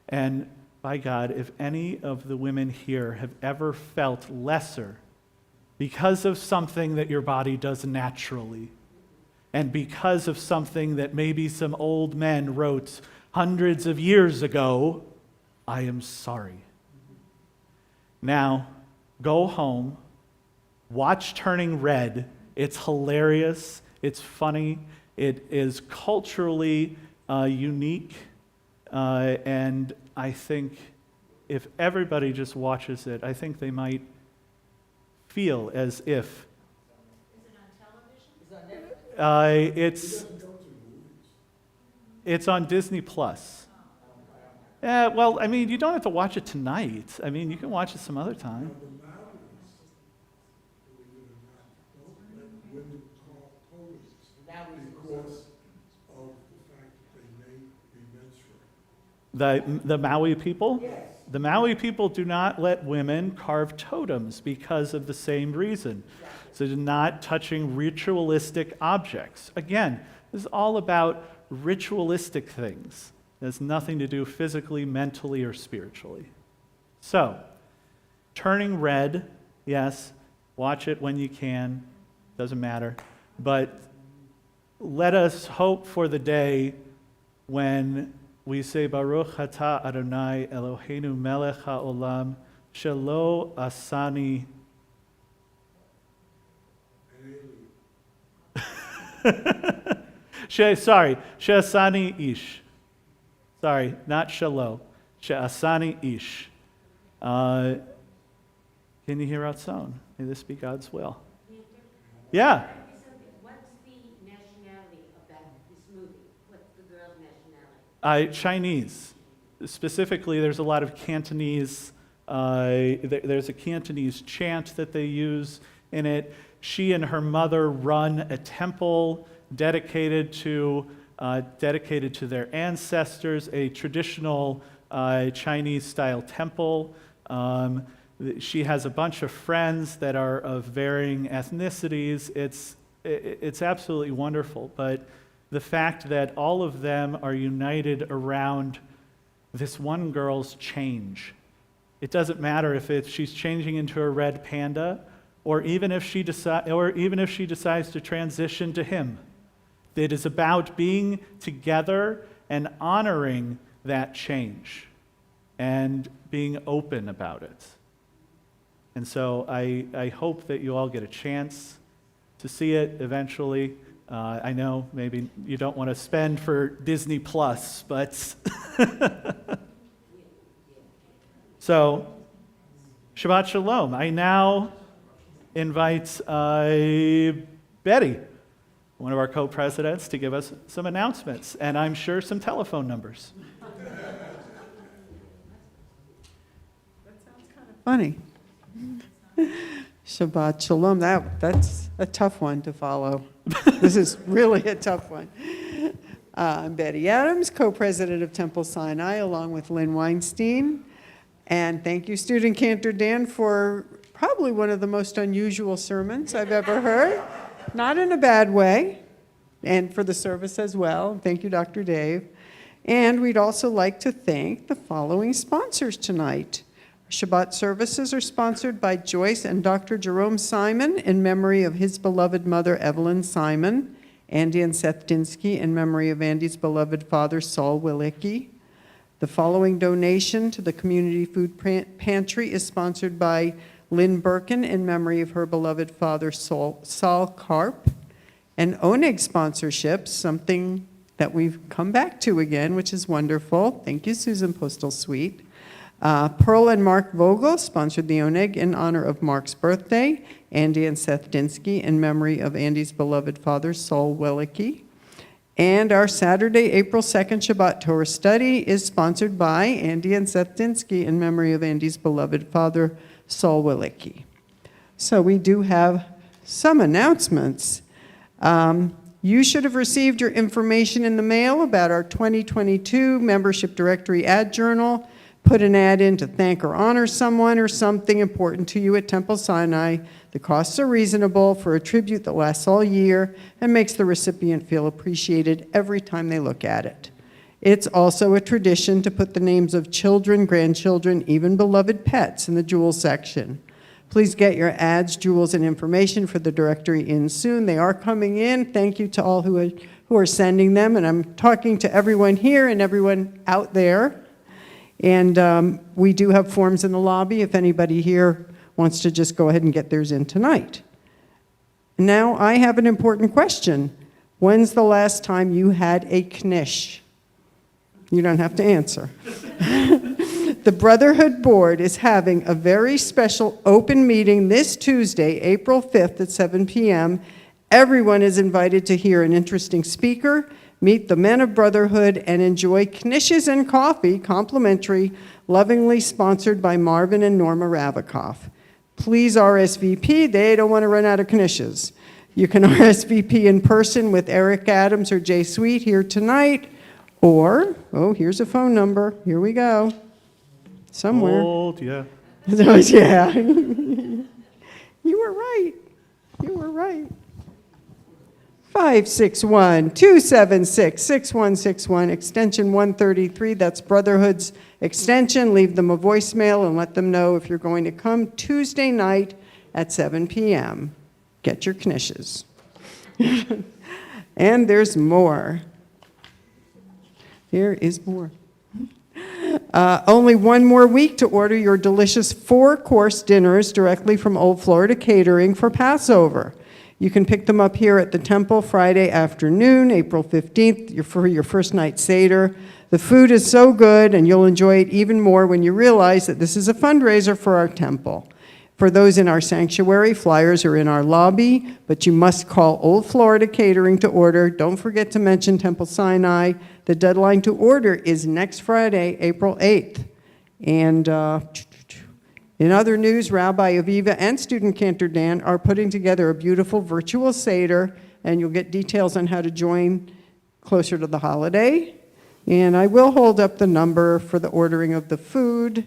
And by God, if any of the women here have ever felt lesser because of something that your body does naturally, and because of something that maybe some old men wrote hundreds of years ago, I am sorry. Now, go home, watch Turning Red. It's hilarious, it's funny, it is culturally unique, and I think if everybody just watches it, I think they might feel as if... Is it on television? It's on Disney Plus. Well, I mean, you don't have to watch it tonight. I mean, you can watch it some other time. The Maui people? Yes. The Maui people do not let women carve totems because of the same reason. So they're not touching ritualistic objects. Again, this is all about ritualistic things. It has nothing to do physically, mentally, or spiritually. So, Turning Red, yes, watch it when you can, doesn't matter. But let us hope for the day when we say, Baruch atah Adonai Eloheinu melech haolam, shelo asani. She'asani ish. Sorry, not shelo. She'asani ish. Can you hear out sound? May this be God's will. Yeah. What's the nationality of this movie? What's the girl's nationality? Chinese. Specifically, there's a lot of Cantonese. There's a Cantonese chant that they use in it. She and her mother run a temple dedicated to their ancestors, a traditional Chinese-style temple. She has a bunch of friends that are of varying ethnicities. It's absolutely wonderful. But the fact that all of them are united around this one girl's change. It doesn't matter if she's changing into a red panda, or even if she decides to transition to him. It is about being together and honoring that change and being open about it. And so I hope that you all get a chance to see it eventually. I know maybe you don't want to spend for Disney Plus, but so Shabbat Shalom. I now invite Betty, one of our co-presidents, to give us some announcements, and I'm sure some telephone numbers. Funny. Shabbat Shalom. That's a tough one to follow. This is really a tough one. I'm Betty Adams, co-president of Temple Sinai, along with Lynn Weinstein. And thank you, Student Cantor Dan, for probably one of the most unusual sermons I've ever heard. Not in a bad way. And for the service as well. Thank you, Dr. Dave. And we'd also like to thank the following sponsors tonight. Shabbat services are sponsored by Joyce and Dr. Jerome Simon in memory of his beloved mother, Evelyn Simon, Andy and Seth Dinsky in memory of Andy's beloved father, Saul Wilicki. The following donation to the Community Food Pantry is sponsored by Lynn Birkin in memory of her beloved father, Saul Karp. And Oneg sponsorship, something that we've come back to again, which is wonderful. Thank you, Susan Postal Suite. Pearl and Mark Vogel sponsored the Oneg in honor of Mark's birthday. Andy and Seth Dinsky in memory of Andy's beloved father, Saul Wellicke. And our Saturday, April 2nd Shabbat Torah study is sponsored by Andy and Seth Dinsky in memory of Andy's beloved father, Saul Wellicke. So we do have some announcements. You should have received your information in the mail about our 2022 membership directory ad journal. Put an ad in to thank or honor someone or something important to you at Temple Sinai. The costs are reasonable for a tribute that lasts all year and makes the recipient feel appreciated every time they look at it. It's also a tradition to put the names of children, grandchildren, even beloved pets in the jewel section. Please get your ads, jewels, and information for the directory in soon. They are coming in. Thank you to all who are sending them. And I'm talking to everyone here and everyone out there. And we do have forms in the lobby if anybody here wants to just go ahead and get theirs in tonight. Now, I have an important question. When's the last time you had a knish? You don't have to answer. The Brotherhood Board is having a very special open meeting this Tuesday, April 5th at 7 p.m. Everyone is invited to hear an interesting speaker, meet the men of Brotherhood, and enjoy knishes and coffee, complimentary, lovingly sponsored by Marvin and Norma Ravikoff. Please RSVP. They don't want to run out of knishes. You can RSVP in person with Eric Adams or Jay Sweet here tonight, or, oh, here's a phone number. Here we go. Somewhere. Old, yeah. Yeah. You were right. You were right. 561-276-6161, extension 133. That's Brotherhood's extension. Leave them a voicemail and let them know if you're going to come Tuesday night at 7 p.m. Get your knishes. And there's more. There is more. Only one more week to order your delicious 4-course dinners directly from Old Florida Catering for Passover. You can pick them up here at the Temple Friday afternoon, April 15th, for your first night Seder. The food is so good, and you'll enjoy it even more when you realize that this is a fundraiser for our temple. For those in our sanctuary, flyers are in our lobby, but you must call Old Florida Catering to order. Don't forget to mention Temple Sinai. The deadline to order is next Friday, April 8th. And in other news, Rabbi Aviva and student cantor Dan are putting together a beautiful virtual Seder, and you'll get details on how to join closer to the holiday. And I will hold up the number for the ordering of the food.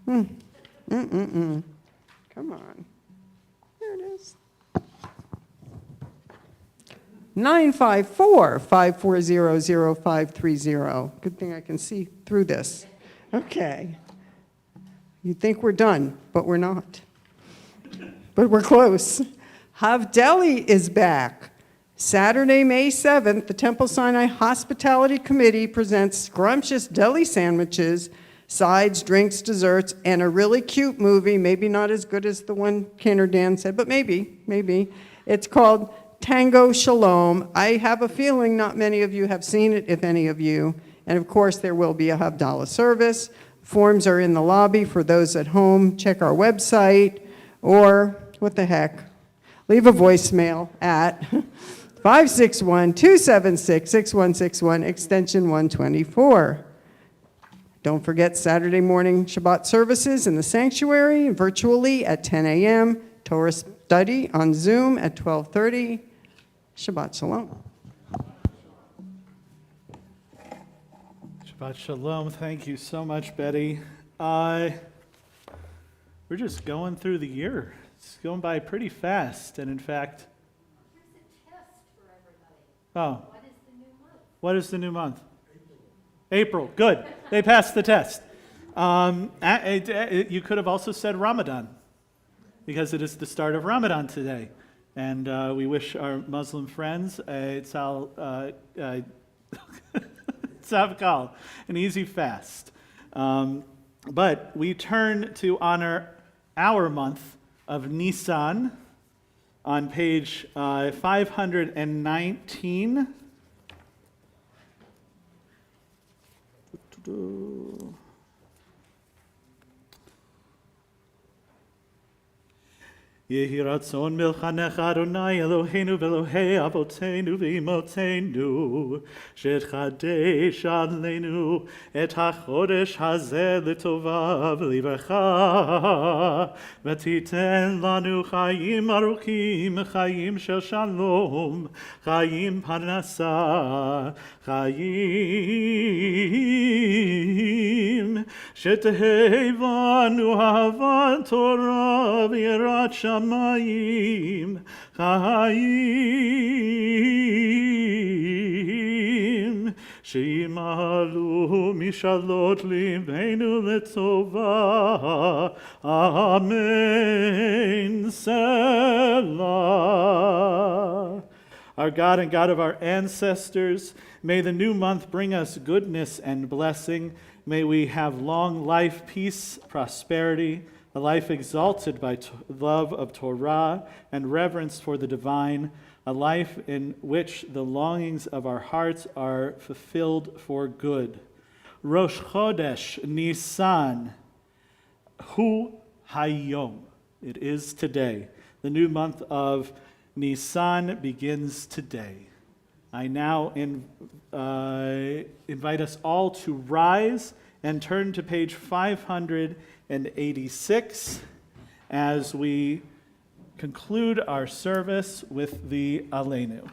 Come on. There it is. 954-540-0530. Good thing I can see through this. Okay. You think we're done, but we're not. But we're close. Havdeli is back. Saturday, May 7th, the Temple Sinai Hospitality Committee presents scrumptious deli sandwiches, sides, drinks, desserts, and a really cute movie, maybe not as good as the one Cantor Dan said, but maybe. It's called Tango Shalom. I have a feeling not many of you have seen it, if any of you. And of course, there will be a Havdalah service. Forms are in the lobby for those at home. Check our website, or what the heck, leave a voicemail at 561-276-6161, extension 124. Don't forget Saturday morning Shabbat services in the sanctuary, virtually at 10 a.m., Torah study on Zoom at 12:30. Shabbat Shalom. Shabbat Shalom. Thank you so much, Betty. We're just going through the year. It's going by pretty fast. And in fact, Here's a test for everybody. oh, What is the new month? what is the new month? April. Good. They passed the test. You could have also said Ramadan, because it is the start of Ramadan today. And we wish our Muslim friends Savkal, an easy fast. But we turn to honor our month of Nisan on page 519. Yehi ratzon milchanecha Adonai Eloheinu v'Elohei avotenu v'imotenu shetchadesh aleinu et hachodesh hazeh l'tova v'livracha v'titen lanu chayim aruchim chayim shel shalom chayim parnasa chayim shetehei vanu ahavat Torah v'yirat shamayim chayim shimalu mishalot libeinu letzova amen selah. Our God and God of our ancestors, may the new month bring us goodness and blessing. May we have long life, peace, prosperity, a life exalted by love of Torah and reverence for the divine, a life in which the longings of our hearts are fulfilled for good. Rosh Chodesh Nisan, Hu Hayom. It is today. The new month of Nisan begins today. I now invite us all to rise and turn to page 586 as we conclude our service with the Aleinu.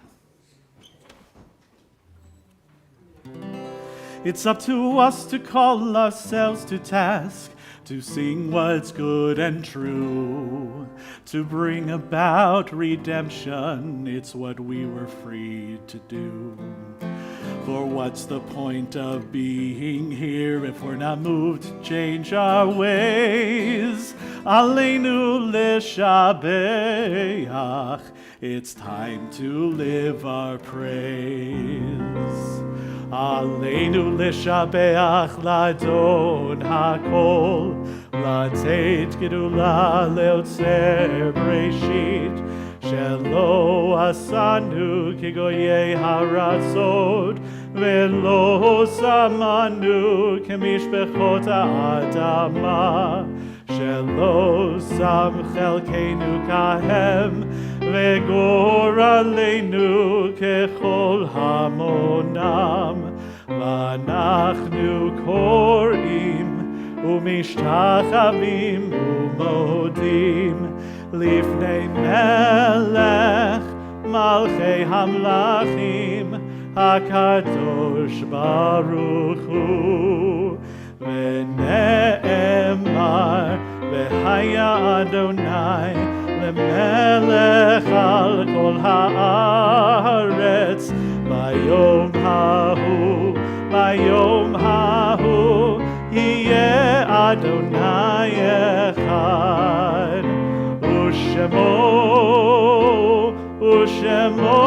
It's up to us to call ourselves to task, to sing what's good and true, to bring about redemption. It's what we were freed to do. For what's the point of being here if we're not moved to change our ways? Aleinu l'shabeach, it's time to live our praise. Aleinu l'shabeach l'adon hakol, לתת גדולה ליוצר בראשית, שלא עשנו כגויי הרצות, ולא שמנו כמשפחות האדמה, שלא שם חלקנו כהם, וגורלנו ככל המונם, ואנחנו קוראים ומשתחווים ומודים לפני מלך מלכי המלכים הקדוש ברוך הוא. ונאמר והיה אדוני למלך על כל הארץ ביום ההוא, ביום ההוא יהיה אדוני אחד, ושמו, ושמו,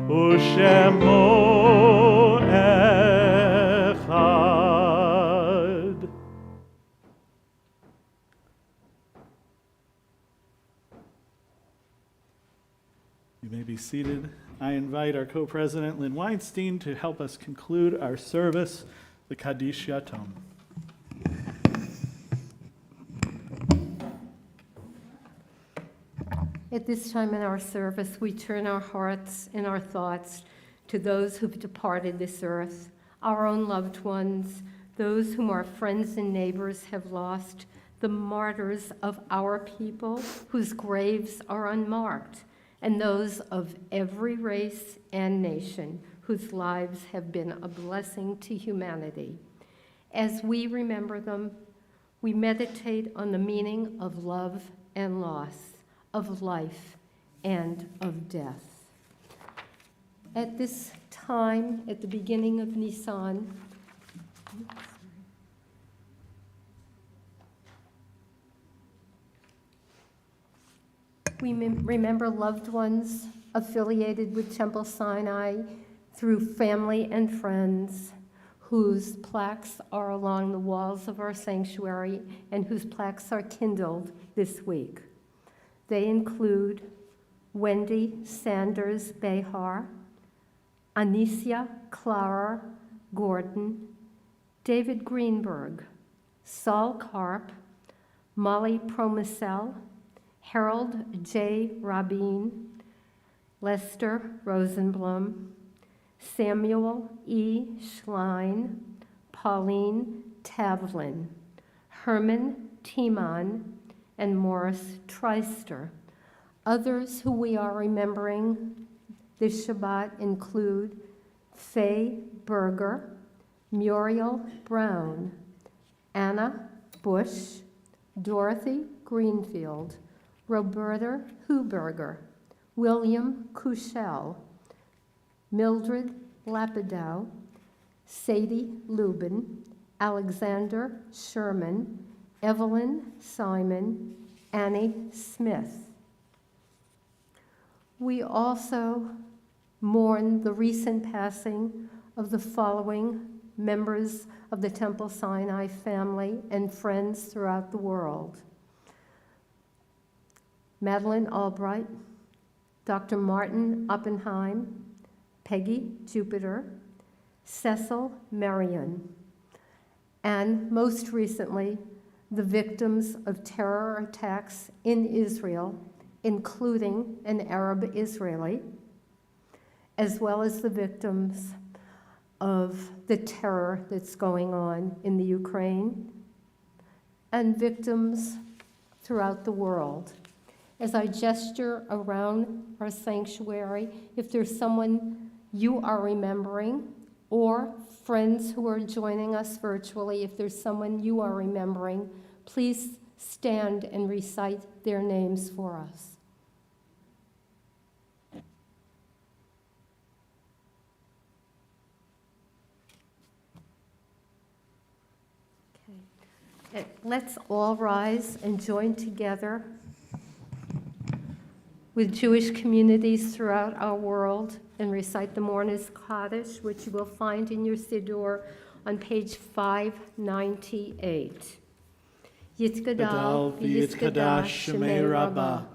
ושמו אחד. You may be seated. I invite our co-president, Lynn Weinstein, to help us conclude our service, the Kaddish Yatom. At this time in our service, we turn our hearts and our thoughts to those who've departed this earth, our own loved ones, those whom our friends and neighbors have lost, the martyrs of our people whose graves are unmarked, and those of every race and nation whose lives have been a blessing to humanity. As we remember them, we meditate on the meaning of love and loss, of life and of death. At this time, at the beginning of Nisan, we remember loved ones affiliated with Temple Sinai through family and friends whose plaques are along the walls of our sanctuary and whose plaques are kindled this week. They include Wendy Sanders Behar, Anicia Clara Gordon, David Greenberg, Saul Karp, Molly Promisel, Harold J. Rabin, Lester Rosenblum, Samuel E. Schlein, Pauline Tavlin, Herman Tiemann, and Morris Treister. Others who we are remembering this Shabbat include Faye Berger, Muriel Brown, Anna Bush, Dorothy Greenfield, Roberta Huberger, William Kushel, Mildred Lapidow, Sadie Lubin, Alexander Sherman, Evelyn Simon, Annie Smith. We also mourn the recent passing of the following members of the Temple Sinai family and friends throughout the world: Madeleine Albright, Dr. Martin Oppenheim, Peggy Jupiter, Cecil Marion, and most recently, the victims of terror attacks in Israel, including an Arab Israeli, as well as the victims of the terror that's going on in the Ukraine, and victims throughout the world. As I gesture around our sanctuary, if there's someone you are remembering, or friends who are joining us virtually, if there's someone you are remembering, please stand and recite their names for us. Okay. Let's all rise and join together with Jewish communities throughout our world and recite the Mourner's Kaddish, which you will find in your Siddur on page 598. Gadal v'yitkadash shemei Rabbah,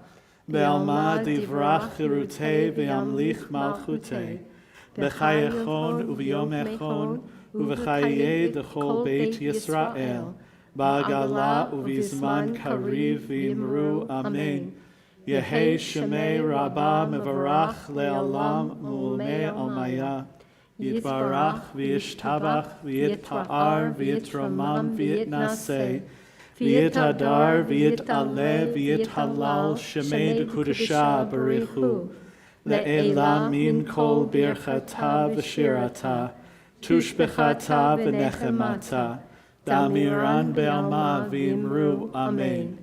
be'alma divrach chirutei ve'amlich malchutei, b'chayechon u'v'yom echon u'v'chayei d'chol beit Yisrael, ba'agala u'v'zman kariv v'imru amen. Yehei shemei Rabbah mevarach le'alam u'mei almaya, yitbarach v'yishtabach v'yitpa'ar v'yitromam v'yitnaseh, v'yitadar v'yitaleh v'yithalal shemei d'kudasha barichu, le'ela min kol birchata v'shirata, tushbechata v'nechemata, damiran be'alma v'imru amen.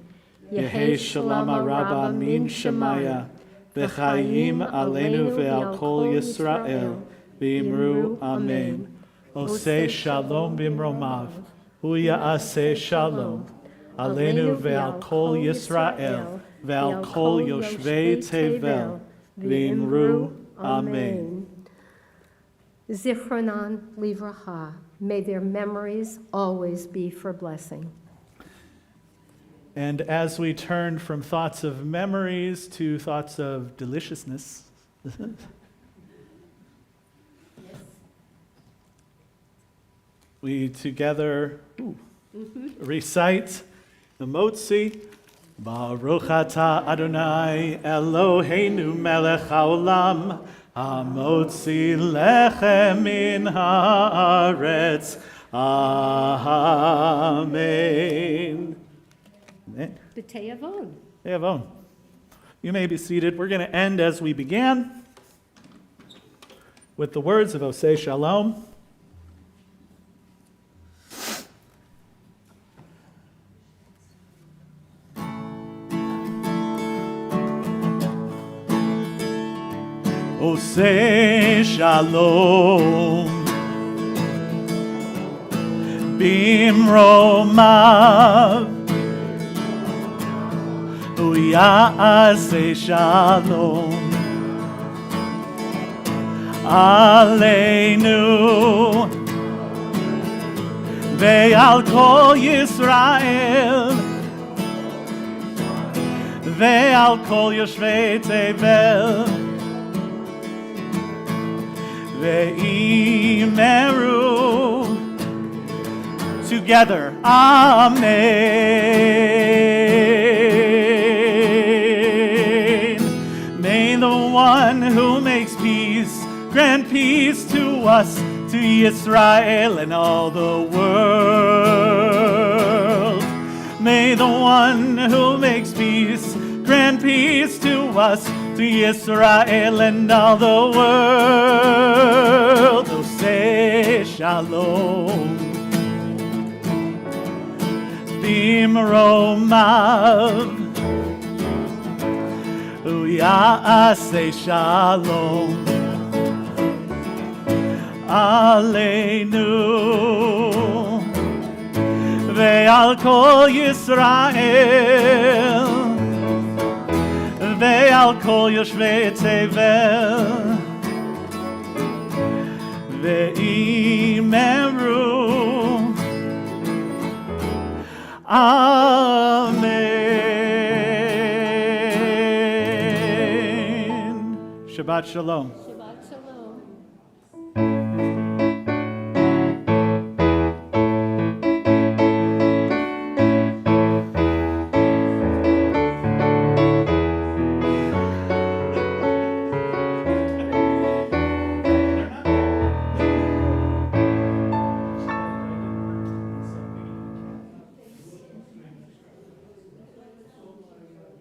Yehei shalom Rabbah min shemaya, v'chayim aleinu ve'al kol Yisrael, v'imru amen. Oseh shalom b'imromav, hu ya'aseh shalom, aleinu ve'al kol Yisrael, ve'al kol yoshvei tevel, v'imru amen. Zichronan livracha, may their memories always be for blessing. And as we turn from thoughts of memories to thoughts of deliciousness, we together recite the Motzi. Baruch atah Adonai Eloheinu melech haolam, hamotzi lechem min haaretz. Amen. Amen. B'teyavon. Avon. You may be seated. We're going to end as we began with the words of Oseh Shalom. Oseh Shalom Bimromav Uyaseh Shalom Aleinu Ve'al kol Yisrael Ve'al kol Yoshvei Tevel Ve'imeru together, Amen. one who makes peace, grant peace to us, to Israel and all the world. May the one who makes peace grant peace to us, to Israel and all the world. Oh, say shalom. Bimromav, Uyase shalom Aleinu Ve'al kol Yisrael Ve'al kol Yoshvei Tevel Ve'imeru Amen. Shabbat Shalom.